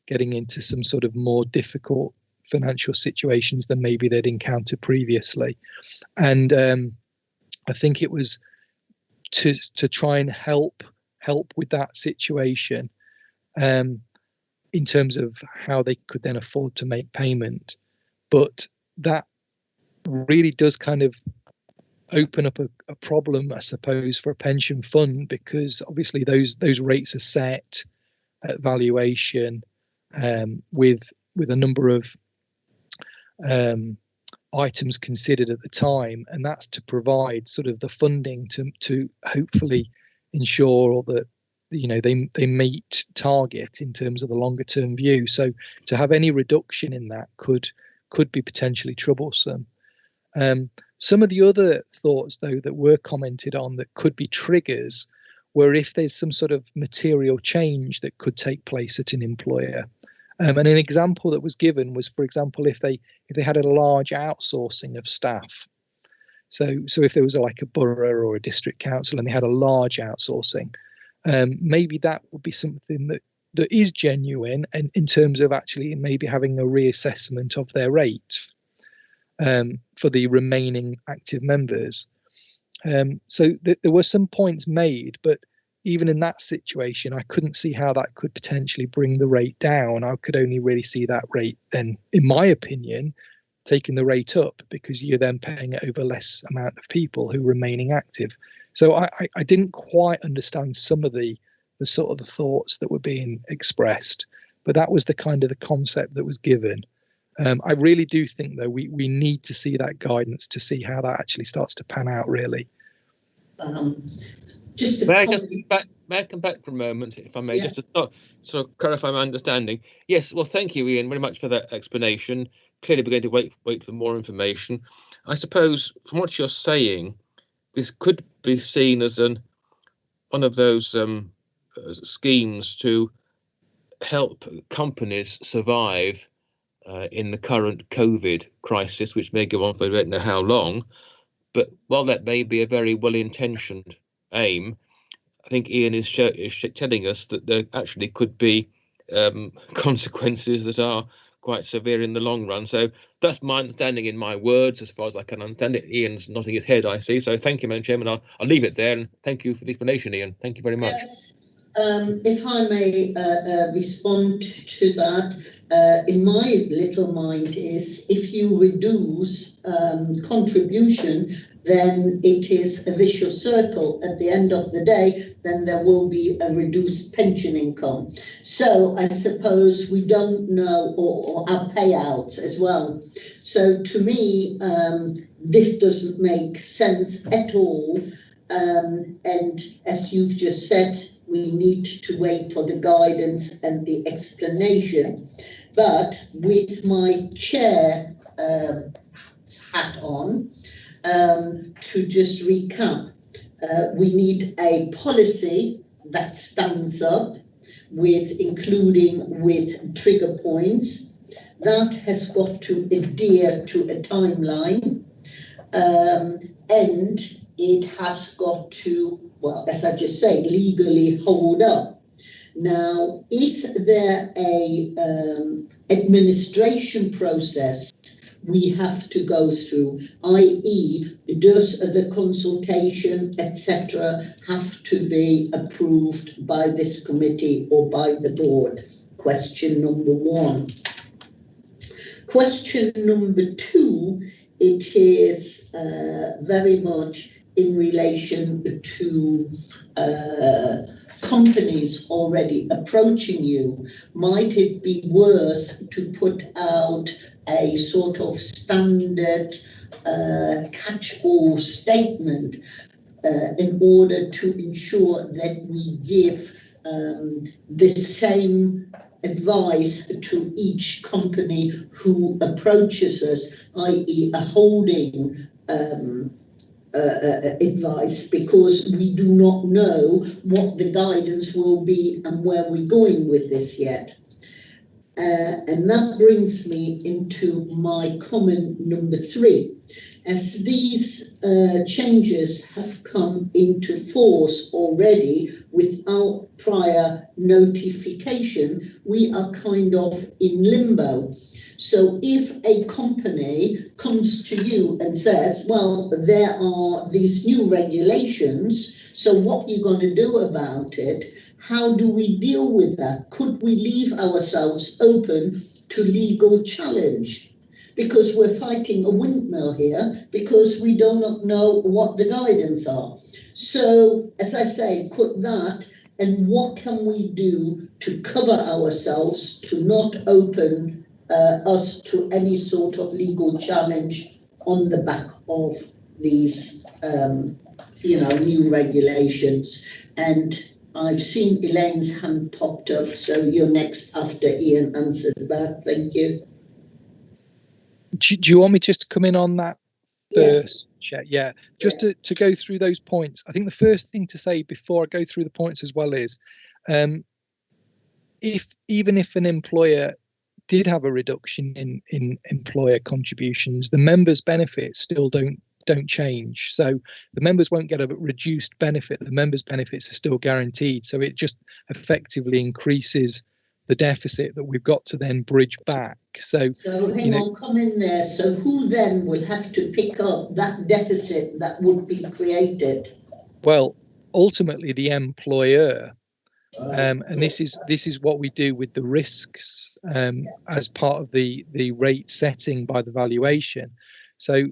getting into some sort of more difficult financial situations than maybe they'd encountered previously. And I think it was to try and help with that situation in terms of how they could then afford to make payment. But that really does kind of open up a problem, I suppose, for a pension fund, because obviously those rates are set at valuation with a number of items considered at the time, and that's to provide sort of the funding to hopefully ensure that they meet target in terms of the longer term view. So to have any reduction in that could be potentially troublesome. Some of the other thoughts, though, that were commented on that could be triggers were if there's some sort of material change that could take place at an employer. And an example that was given was, for example, if they had a large outsourcing of staff. So if there was like a borough or a district council and they had a large outsourcing, maybe that would be something that is genuine, and in terms of actually maybe having a reassessment of their rate for the remaining active members. So there were some points made, but even in that situation, I couldn't see how that could potentially bring the rate down. I could only really see that rate then, in my opinion, taking the rate up, because you're then paying it over less amount of people who are remaining active. So I didn't quite understand some of the sort of the thoughts that were being expressed, but that was the kind of the concept that was given. I really do think, though, we need to see that guidance to see how that actually starts to pan out, really. May I come back for a moment, if I may, just to sort of clarify my understanding? Yes, well, thank you, Ian, very much for that explanation. Clearly, we're going to wait for more information. I suppose, from what you're saying, this could be seen as one of those schemes to help companies survive in the current COVID crisis, which may go on for I don't know how long. But while that may be a very well-intentioned aim, I think Ian is telling us that there actually could be consequences that are quite severe in the long run. So that's my understanding in my words, as far as I can understand it. Ian's nodding his head, I see. So thank you, Madam Chairman. I'll leave it there, and thank you for the explanation, Ian. Thank you very much. Yes. If I may respond to that, in my little mind is, if you reduce contribution, then it is a vicious circle. At the end of the day, then there will be a reduced pension income. So I suppose we don't know, or our payouts as well. So to me, this doesn't make sense at all. And as you've just said, we need to wait for the guidance and the explanation. But with my chair hat on, to just recap, we need a policy that stands up, including with trigger points, that has got to adhere to a timeline, and it has got to, well, as I just say, legally hold up. Now, is there a administration process we have to go through, i.e. does the consultation, etc., have to be approved by this committee or by the board? Question number one. Question number two, it is very much in relation to companies already approaching you. Might it be worth to put out a sort of standard catch-all statement in order to ensure that we give the same advice to each company who approaches us, i.e. a holding advice, because we do not know what the guidance will be and where we're going with this yet. And that brings me into my comment number three. As these changes have come into force already without prior notification, we are kind of in limbo. So if a company comes to you and says, well, there are these new regulations, so what are you going to do about it? How do we deal with that? Could we leave ourselves open to legal challenge? Because we're fighting a windmill here, because we do not know what the guidance are. So, as I say, put that, and what can we do to cover ourselves to not open us to any sort of legal challenge on the back of these, new regulations? And I've seen Elaine's hand popped up, so you're next after Ian answered that. Thank you. Do you want me just to come in on that first? Yes. Yeah, just to go through those points. I think the first thing to say before I go through the points as well is, even if an employer did have a reduction in employer contributions, the members' benefits still don't change. So the members won't get a reduced benefit. The members' benefits are still guaranteed. So it just effectively increases the deficit that we've got to then bridge back. So hang on, come in there. So who then will have to pick up that deficit that would be created? Well, ultimately the employer. And this is what we do with the risks as part of the rate setting by the valuation. So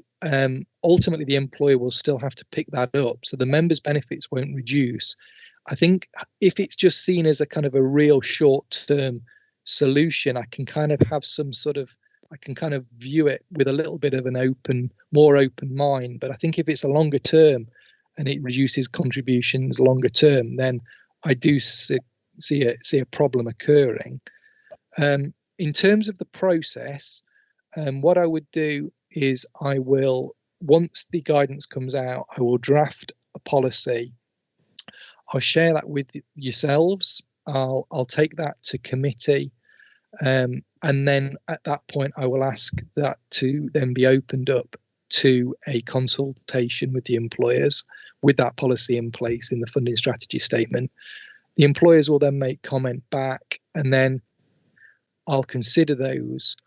ultimately the employer will still have to pick that up. So the members' benefits won't reduce. I think if it's just seen as a kind of a real short-term solution, I can kind of have some sort of, I can kind of view it with a little bit of an more open mind. But I think if it's a longer term and it reduces contributions longer term, then I do see a problem occurring. In terms of the process, what I would do is I will, once the guidance comes out, I will draft a policy. I'll share that with yourselves. I'll take that to committee, and then at that point I will ask that to then be opened up to a consultation with the employers with that policy in place in the funding strategy statement. The employers will then make comment back, and then I'll consider those,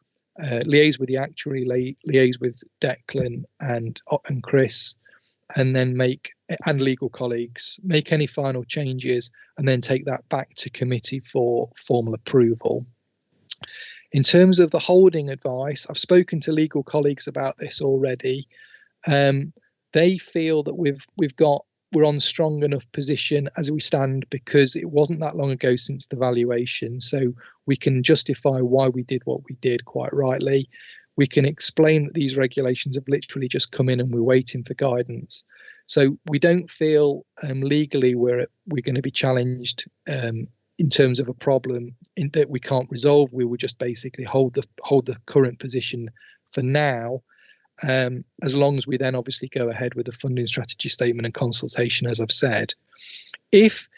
liaise with the actuary, liaise with Declan and Chris, and then and legal colleagues, make any final changes, and then take that back to committee for formal approval. In terms of the holding advice, I've spoken to legal colleagues about this already. They feel that we're on strong enough position as we stand because it wasn't that long ago since the valuation, so we can justify why we did what we did quite rightly. We can explain that these regulations have literally just come in and we're waiting for guidance. So we don't feel legally we're going to be challenged in terms of a problem in that we can't resolve. We will just basically hold the current position for now, as long as we then obviously go ahead with the funding strategy statement and consultation, as I've said. If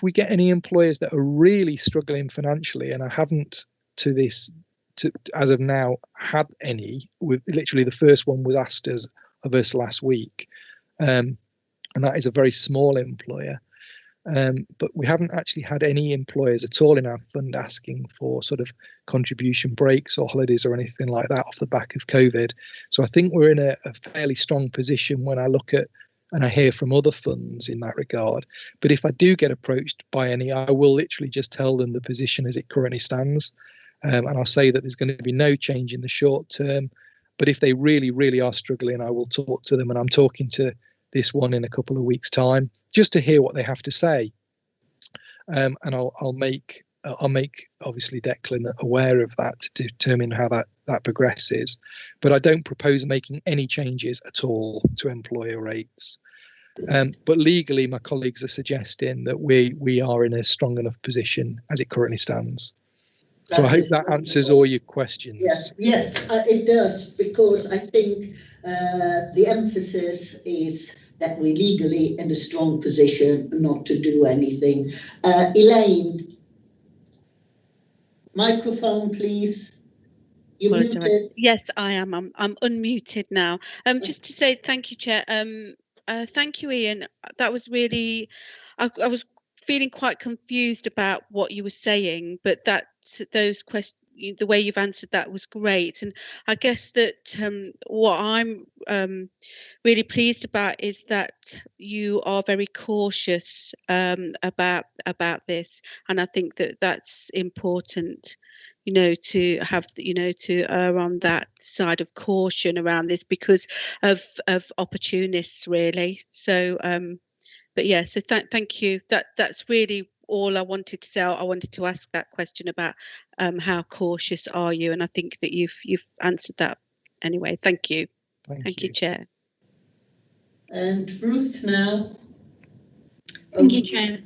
we get any employers that are really struggling financially, and I haven't as of now had any, literally the first one was asked of us last week, and that is a very small employer. But we haven't actually had any employers at all in our fund asking for sort of contribution breaks or holidays or anything like that off the back of COVID. So I think we're in a fairly strong position when I look at and I hear from other funds in that regard. But if I do get approached by any, I will literally just tell them the position as it currently stands. And I'll say that there's going to be no change in the short term. But if they really, really are struggling, I will talk to them. And I'm talking to this one in a couple of weeks' time, just to hear what they have to say. And I'll make obviously Declan aware of that to determine how that progresses. But I don't propose making any changes at all to employer rates. But legally, my colleagues are suggesting that we are in a strong enough position as it currently stands. So I hope that answers all your questions. Yes, it does, because I think the emphasis is that we're legally in a strong position not to do anything. Elaine, microphone, please. You're muted. Yes, I am. I'm unmuted now. Just to say thank you, Chair. Thank you, Ian. That was really, I was feeling quite confused about what you were saying, but those questions, the way you've answered that was great. And I guess that what I'm really pleased about is that you are very cautious about this, and I think that that's important, to have, to err on that side of caution around this because of opportunists, really. So but yeah, so thank you. That's really all I wanted to say. I wanted to ask that question about how cautious are you, and I think that you've answered that anyway. Thank you. Thank you, Chair. And Ruth now. Thank you, Chair.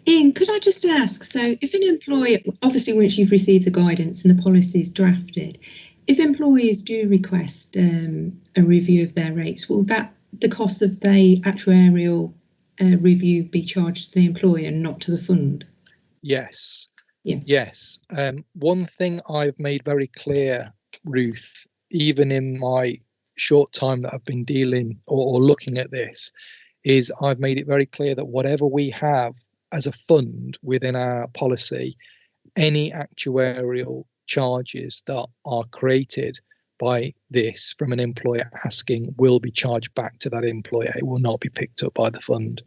Ian, could I just ask, so if an employer, obviously once you've received the guidance and the policies drafted, if employers do request a review of their rates, will the cost of the actuarial review be charged to the employer and not to the fund? Yes. Yes. One thing I've made very clear, Ruth, even in my short time that I've been dealing or looking at this, is I've made it very clear that whatever we have as a fund within our policy, any actuarial charges that are created by this from an employer asking will be charged back to that employer. It will not be picked up by the fund.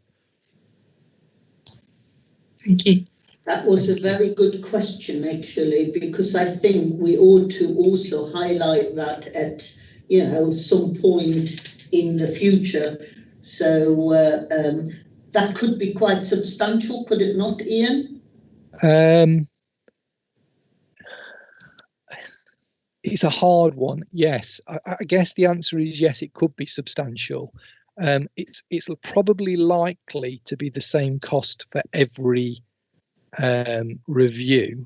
Thank you. That was a very good question, actually, because I think we ought to also highlight that at, you know, some point in the future. So that could be quite substantial, could it not, Ian? It's a hard one. Yes, I guess the answer is yes, it could be substantial. It's probably likely to be the same cost for every review,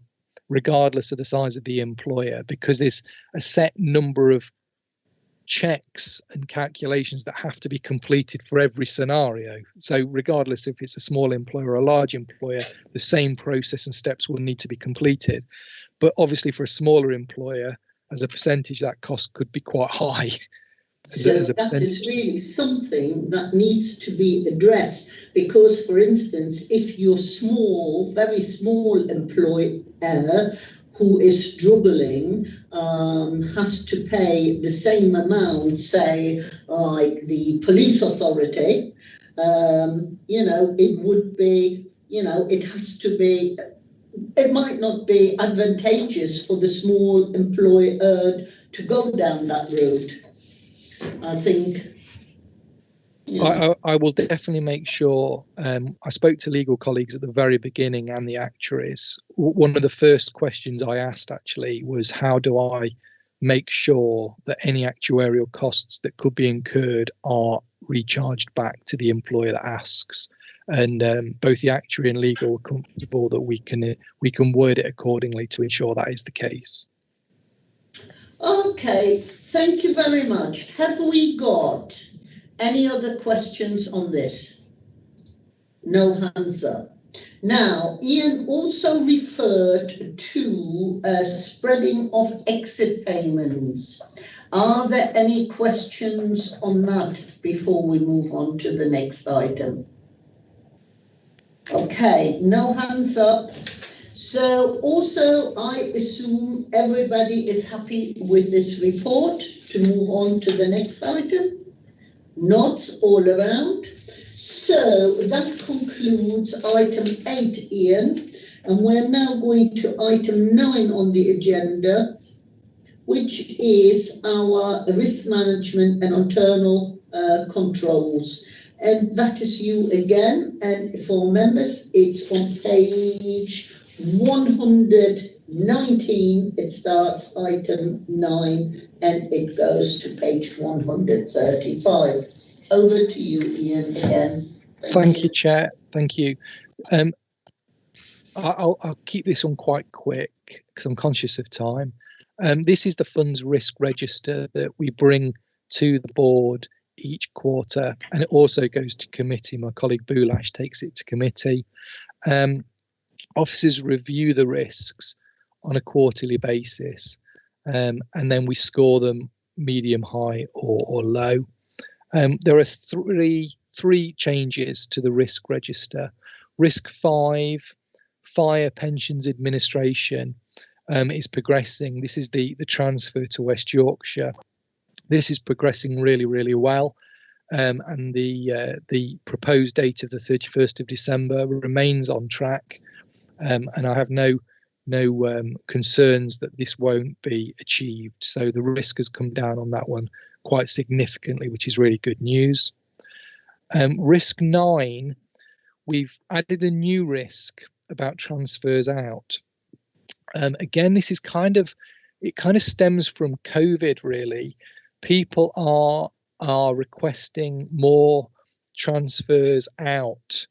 regardless of the size of the employer, because there's a set number of checks and calculations that have to be completed for every scenario. So regardless if it's a small employer or a large employer, the same process and steps will need to be completed. But obviously for a smaller employer, as a percentage, that cost could be quite high. So that is really something that needs to be addressed, because, for instance, if your small, very small employer who is struggling has to pay the same amount, say, like the police authority, you know, it would be, you know, it has to be, it might not be advantageous for the small employer to go down that route. I think. Yeah. I will definitely make sure. I spoke to legal colleagues at the very beginning and the actuaries. One of the first questions I asked actually was, how do I make sure that any actuarial costs that could be incurred are recharged back to the employer that asks? And both the actuary and legal were comfortable that we can word it accordingly to ensure that is the case. Okay, thank you very much. Have we got any other questions on this? No hands up. Now, Ian also referred to spreading of exit payments. Are there any questions on that before we move on to the next item? Okay, no hands up. So also, I assume everybody is happy with this report to move on to the next item. Nods all around. So that concludes item 8, Ian, and we're now going to item 9 on the agenda, which is our risk management and internal controls. And that is you again, and for members, it's on page 119, it starts item 9 and it goes to page 135. Over to you, Ian, again. Thank you, Chair. Thank you. I'll keep this one quite quick because I'm conscious of time. This is the fund's risk register that we bring to the board each quarter, and it also goes to committee. My colleague Boulash takes it to committee. Officers review the risks on a quarterly basis, and then we score them medium, high, or low. There are three changes to the risk register. Risk 5, fire pensions administration, is progressing. This is the transfer to West Yorkshire. This is progressing really, really well. And the proposed date of the 31st of December remains on track. And I have no concerns that this won't be achieved. So the risk has come down on that one quite significantly, which is really good news. Risk 9, we've added a new risk about transfers out. Again, this is kind of stems from COVID, really. People are requesting more transfers out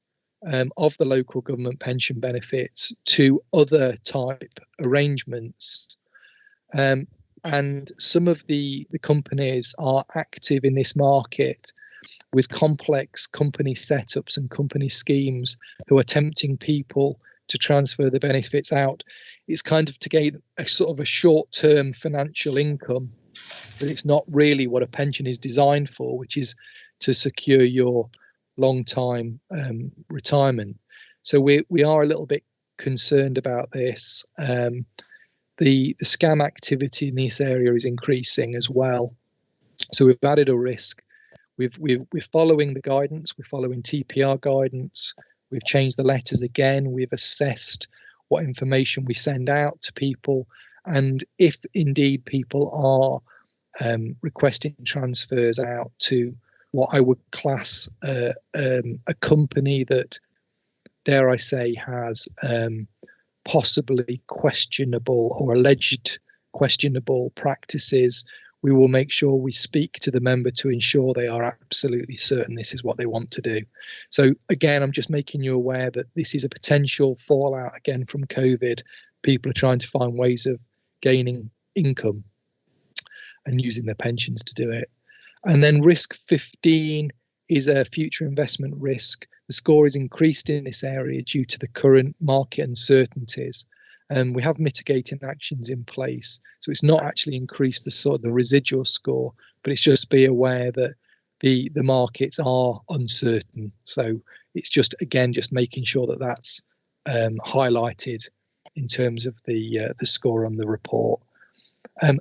of the local government pension benefits to other type arrangements. And some of the companies are active in this market with complex company setups and company schemes who are tempting people to transfer the benefits out. It's kind of to gain a sort of a short-term financial income, but it's not really what a pension is designed for, which is to secure your long-time retirement. So we are a little bit concerned about this. The scam activity in this area is increasing as well. So we've added a risk. We're following the guidance. We're following TPR guidance. We've changed the letters again. We've assessed what information we send out to people, and if indeed people are requesting transfers out to what I would class a company that, dare I say, has possibly questionable or alleged questionable practices, we will make sure we speak to the member to ensure they are absolutely certain this is what they want to do. So again, I'm just making you aware that this is a potential fallout again from COVID. People are trying to find ways of gaining income and using their pensions to do it. And then risk 15 is a future investment risk. The score is increased in this area due to the current market uncertainties. And we have mitigating actions in place. So it's not actually increased the residual score, but it's just be aware that the markets are uncertain. So it's just, again, just making sure that that's highlighted in terms of the score on the report. I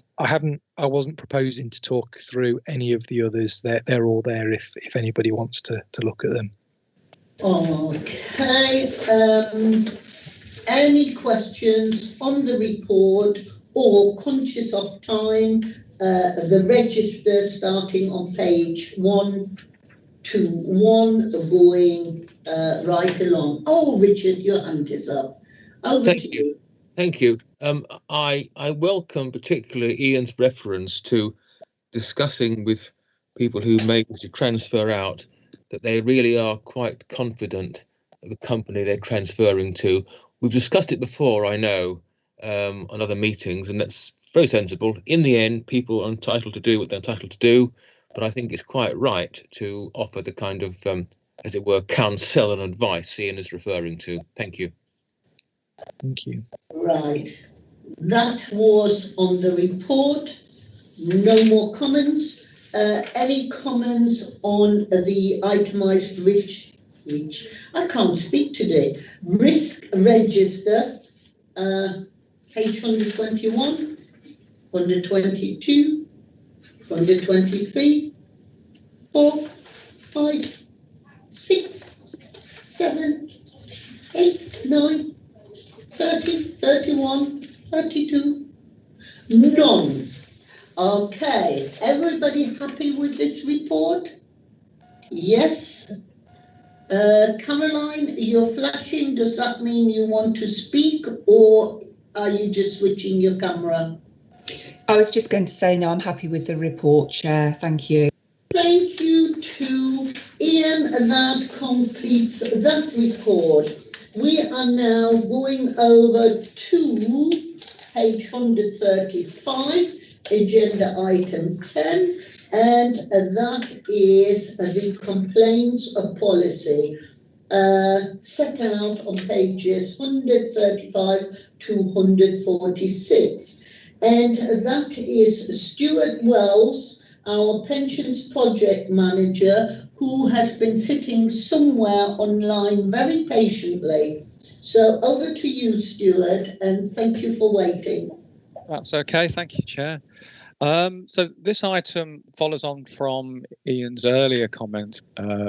wasn't proposing to talk through any of the others. They're all there if anybody wants to look at them. Okay. Any questions on the report, or conscious of time, the register starting on page 121, going right along. Oh, Richard, your hand is up. Over to you. Thank you. I welcome particularly Ian's reference to discussing with people who make to transfer out that they really are quite confident of the company they're transferring to. We've discussed it before, I know, on other meetings, and that's very sensible. In the end, people are entitled to do what they're entitled to do, but I think it's quite right to offer the kind of, as it were, counsel and advice Ian is referring to. Thank you. Thank you. Right. That was on the report. No more comments. Any comments on the itemised I can't speak today. Risk register, page 121, 122, 123, 4, 5, 6, 7, 8, 9, 30, 31, 32, none. Okay, everybody happy with this report? Yes. Caroline, you're flashing. Does that mean you want to speak, or are you just switching your camera? I was just going to say, no, I'm happy with the report, Chair. Thank you. Thank you to Ian, and that completes that report. We are now going over to page 135, agenda item 10. And that is the complaints policy set out on pages 135 to 146. And that is Stuart Wells, our pensions project manager, who has been sitting somewhere online very patiently. So over to you, Stuart, and thank you for waiting. That's okay. Thank you, Chair. So this item follows on from Ian's earlier comment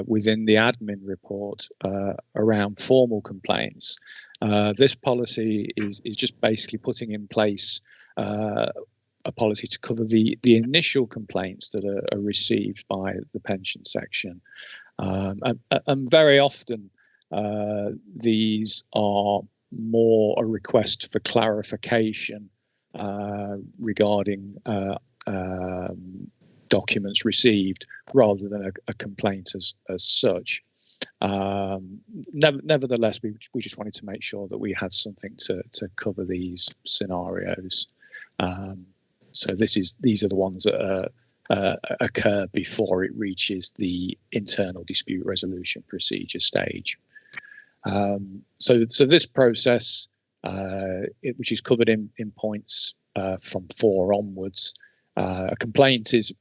within the admin report around formal complaints. This policy is just basically putting in place a policy to cover the initial complaints that are received by the pension section. And very often these are more a request for clarification regarding documents received rather than a complaint as such. Nevertheless, we just wanted to make sure that we had something to cover these scenarios. So these are the ones that occur before it reaches the internal dispute resolution procedure stage. So this process, which is covered in points from 4 onwards, a complaint is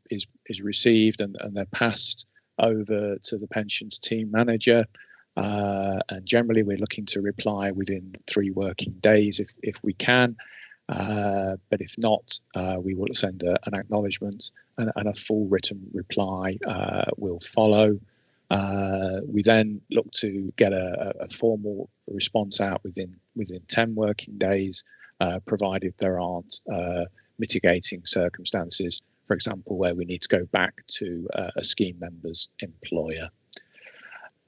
received and they're passed over to the pensions team manager, and generally we're looking to reply within 3 working days if we can, but if not, we will send an acknowledgement and a full written reply will follow. We then look to get a formal response out within 10 working days, provided there aren't mitigating circumstances, for example, where we need to go back to a scheme member's employer.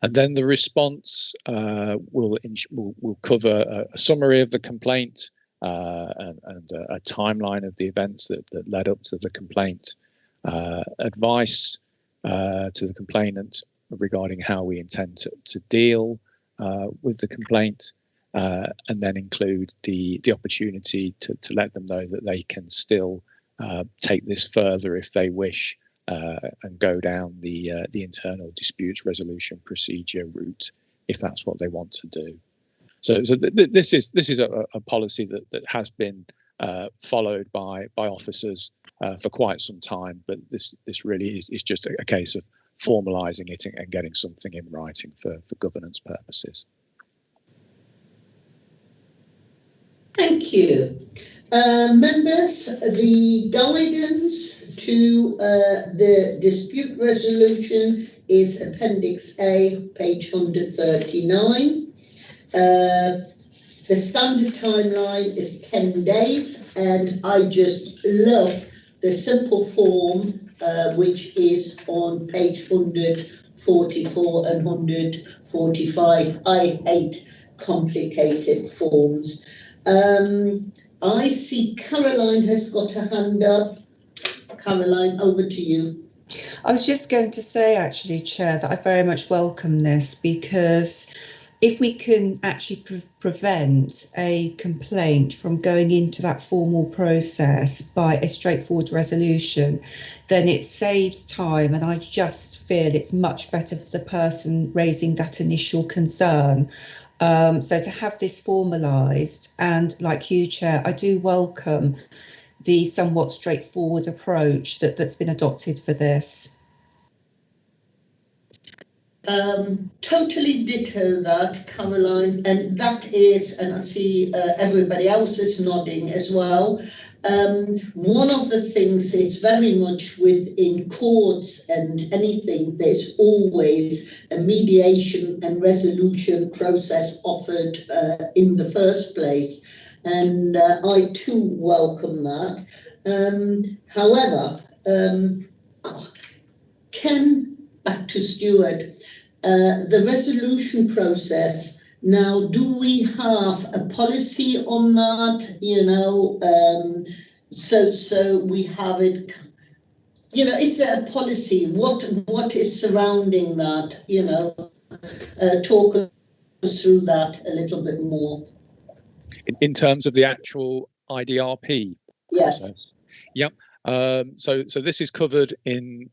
And then the response will cover a summary of the complaint and a timeline of the events that led up to the complaint, advice to the complainant regarding how we intend to deal with the complaint, and then include the opportunity to let them know that they can still take this further if they wish, and go down the internal disputes resolution procedure route if that's what they want to do. So this is a policy that has been followed by officers for quite some time, but this really is just a case of formalising it and getting something in writing for governance purposes. Thank you. Members, the guidance to the dispute resolution is Appendix A, page 139. The standard timeline is 10 days, and I just love the simple form which is on page 144 and 145. I hate complicated forms. I see Caroline has got her hand up. Caroline, over to you. I was just going to say, actually, Chair, that I very much welcome this, because if we can actually prevent a complaint from going into that formal process by a straightforward resolution, then it saves time, and I just feel it's much better for the person raising that initial concern. So to have this formalised, and like you, Chair, I do welcome the somewhat straightforward approach that's been adopted for this. Totally ditto that, Caroline, and that is, and I see everybody else is nodding as well. One of the things is very much within courts and anything, there's always a mediation and resolution process offered in the first place, and I too welcome that. However, back to Stuart, the resolution process, now do we have a policy on that, you know, so we have it, you know, is there a policy, what is surrounding that, you know, talk us through that a little bit more. In terms of the actual IDRP yes process. Yep. So this is covered in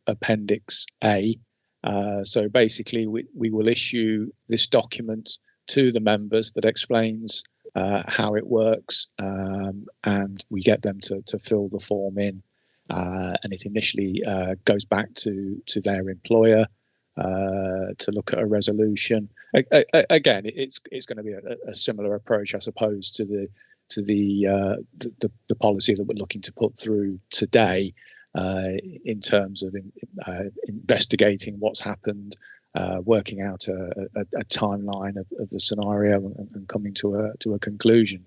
Appendix A. So basically, we will issue this document to the members that explains how it works, and we get them to fill the form in, and it initially goes back to their employer to look at a resolution. Again, it's going to be a similar approach, I suppose, to the policy that we're looking to put through today, in terms of investigating what's happened, working out a timeline of the scenario, and coming to a conclusion.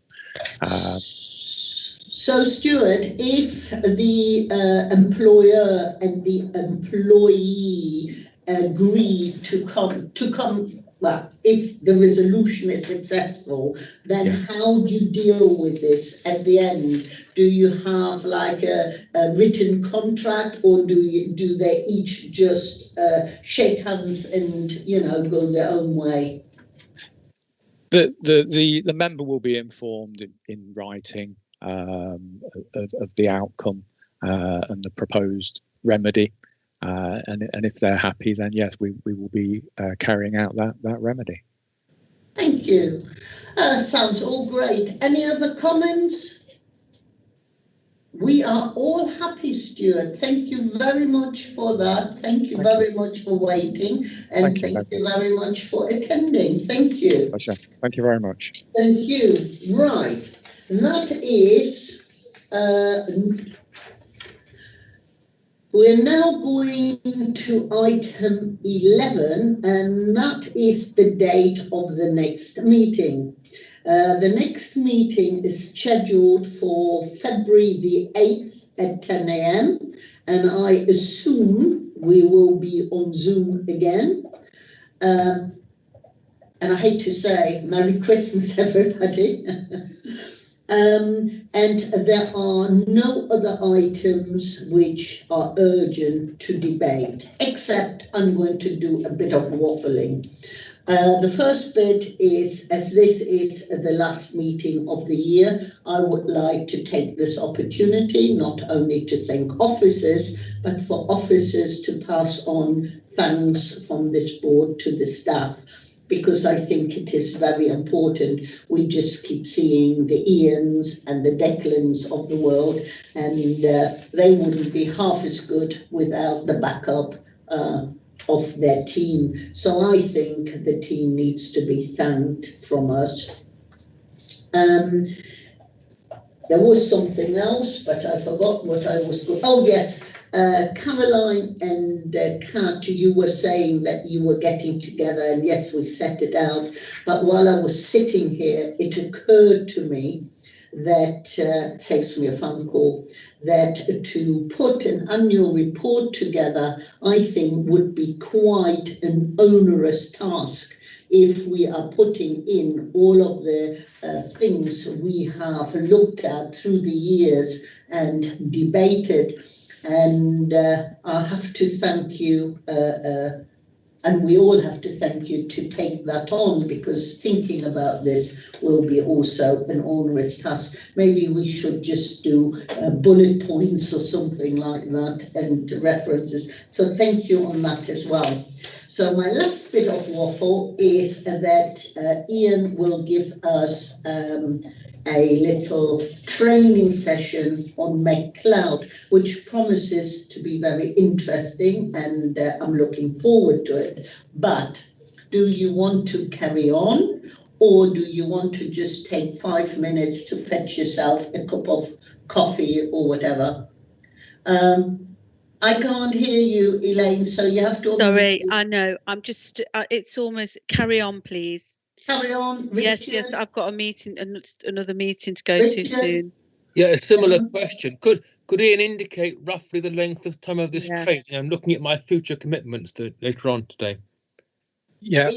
So, Stuart, if the employer and the employee agree to come, well, if the resolution is successful, then how do you deal with this at the end? Do you have like a written contract, or do they each just shake hands and, you know, go their own way? The member will be informed in writing of the outcome and the proposed remedy. and if they're happy, then yes, we will be carrying out that remedy. Thank you. Sounds all great. Any other comments? We are all happy, Stuart. Thank you very much for that. Thank you very much for waiting, and thank you very much for attending. Thank you. Pleasure. Thank you very much. Thank you. Right. That is, we're now going to item 11, and that is the date of the next meeting. The next meeting is scheduled for February the 8th at 10 a.m. and I assume we will be on Zoom again. And I hate to say Merry Christmas, everybody. And there are no other items which are urgent to debate, except I'm going to do a bit of waffling. The first bit is, as this is the last meeting of the year, I would like to take this opportunity not only to thank officers, but for officers to pass on thanks from this board to the staff, because I think it is very important. We just keep seeing the Ians and the Declans of the world, and they wouldn't be half as good without the backup of their team. So I think the team needs to be thanked from us. There was something else, but I forgot what I was going. Oh yes, Caroline and Kat, you were saying that you were getting together, and yes, we set it out. But while I was sitting here, it occurred to me that, saves me a phone call, that to put an annual report together, I think would be quite an onerous task if we are putting in all of the things we have looked at through the years and debated. And I have to thank you, and we all have to thank you to take that on, because thinking about this will be also an onerous task. Maybe we should just do bullet points or something like that and references. So thank you on that as well. So my last bit of waffle is that Ian will give us a little training session on McCloud, which promises to be very interesting, and I'm looking forward to it. But do you want to carry on, or do you want to just take 5 minutes to fetch yourself a cup of coffee or whatever? I can't hear you, Elaine, so you have to... Sorry, I know. I'm just, it's almost, carry on, please. Carry on, Richard. Yes, I've got a meeting, another meeting to go to soon. Yeah, a similar question. Could Ian indicate roughly the length of time of this training? I'm looking at my future commitments later on today. Yeah,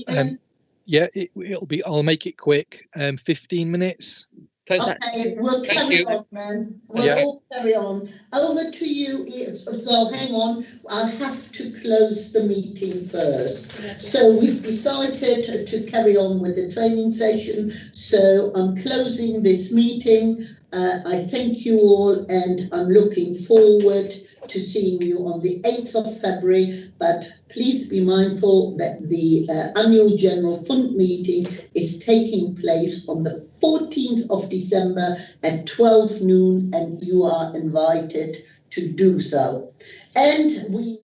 it'll be. I'll make it quick. 15 minutes. Okay, we'll carry on then. We'll all carry on. Over to you. So hang on, I have to close the meeting first. So we've decided to carry on with the training session. So I'm closing this meeting. I thank you all, and I'm looking forward to seeing you on the 8th of February, but please be mindful that the annual general fund meeting is taking place on the 14th of December at 12 noon, and you are invited to do so. And we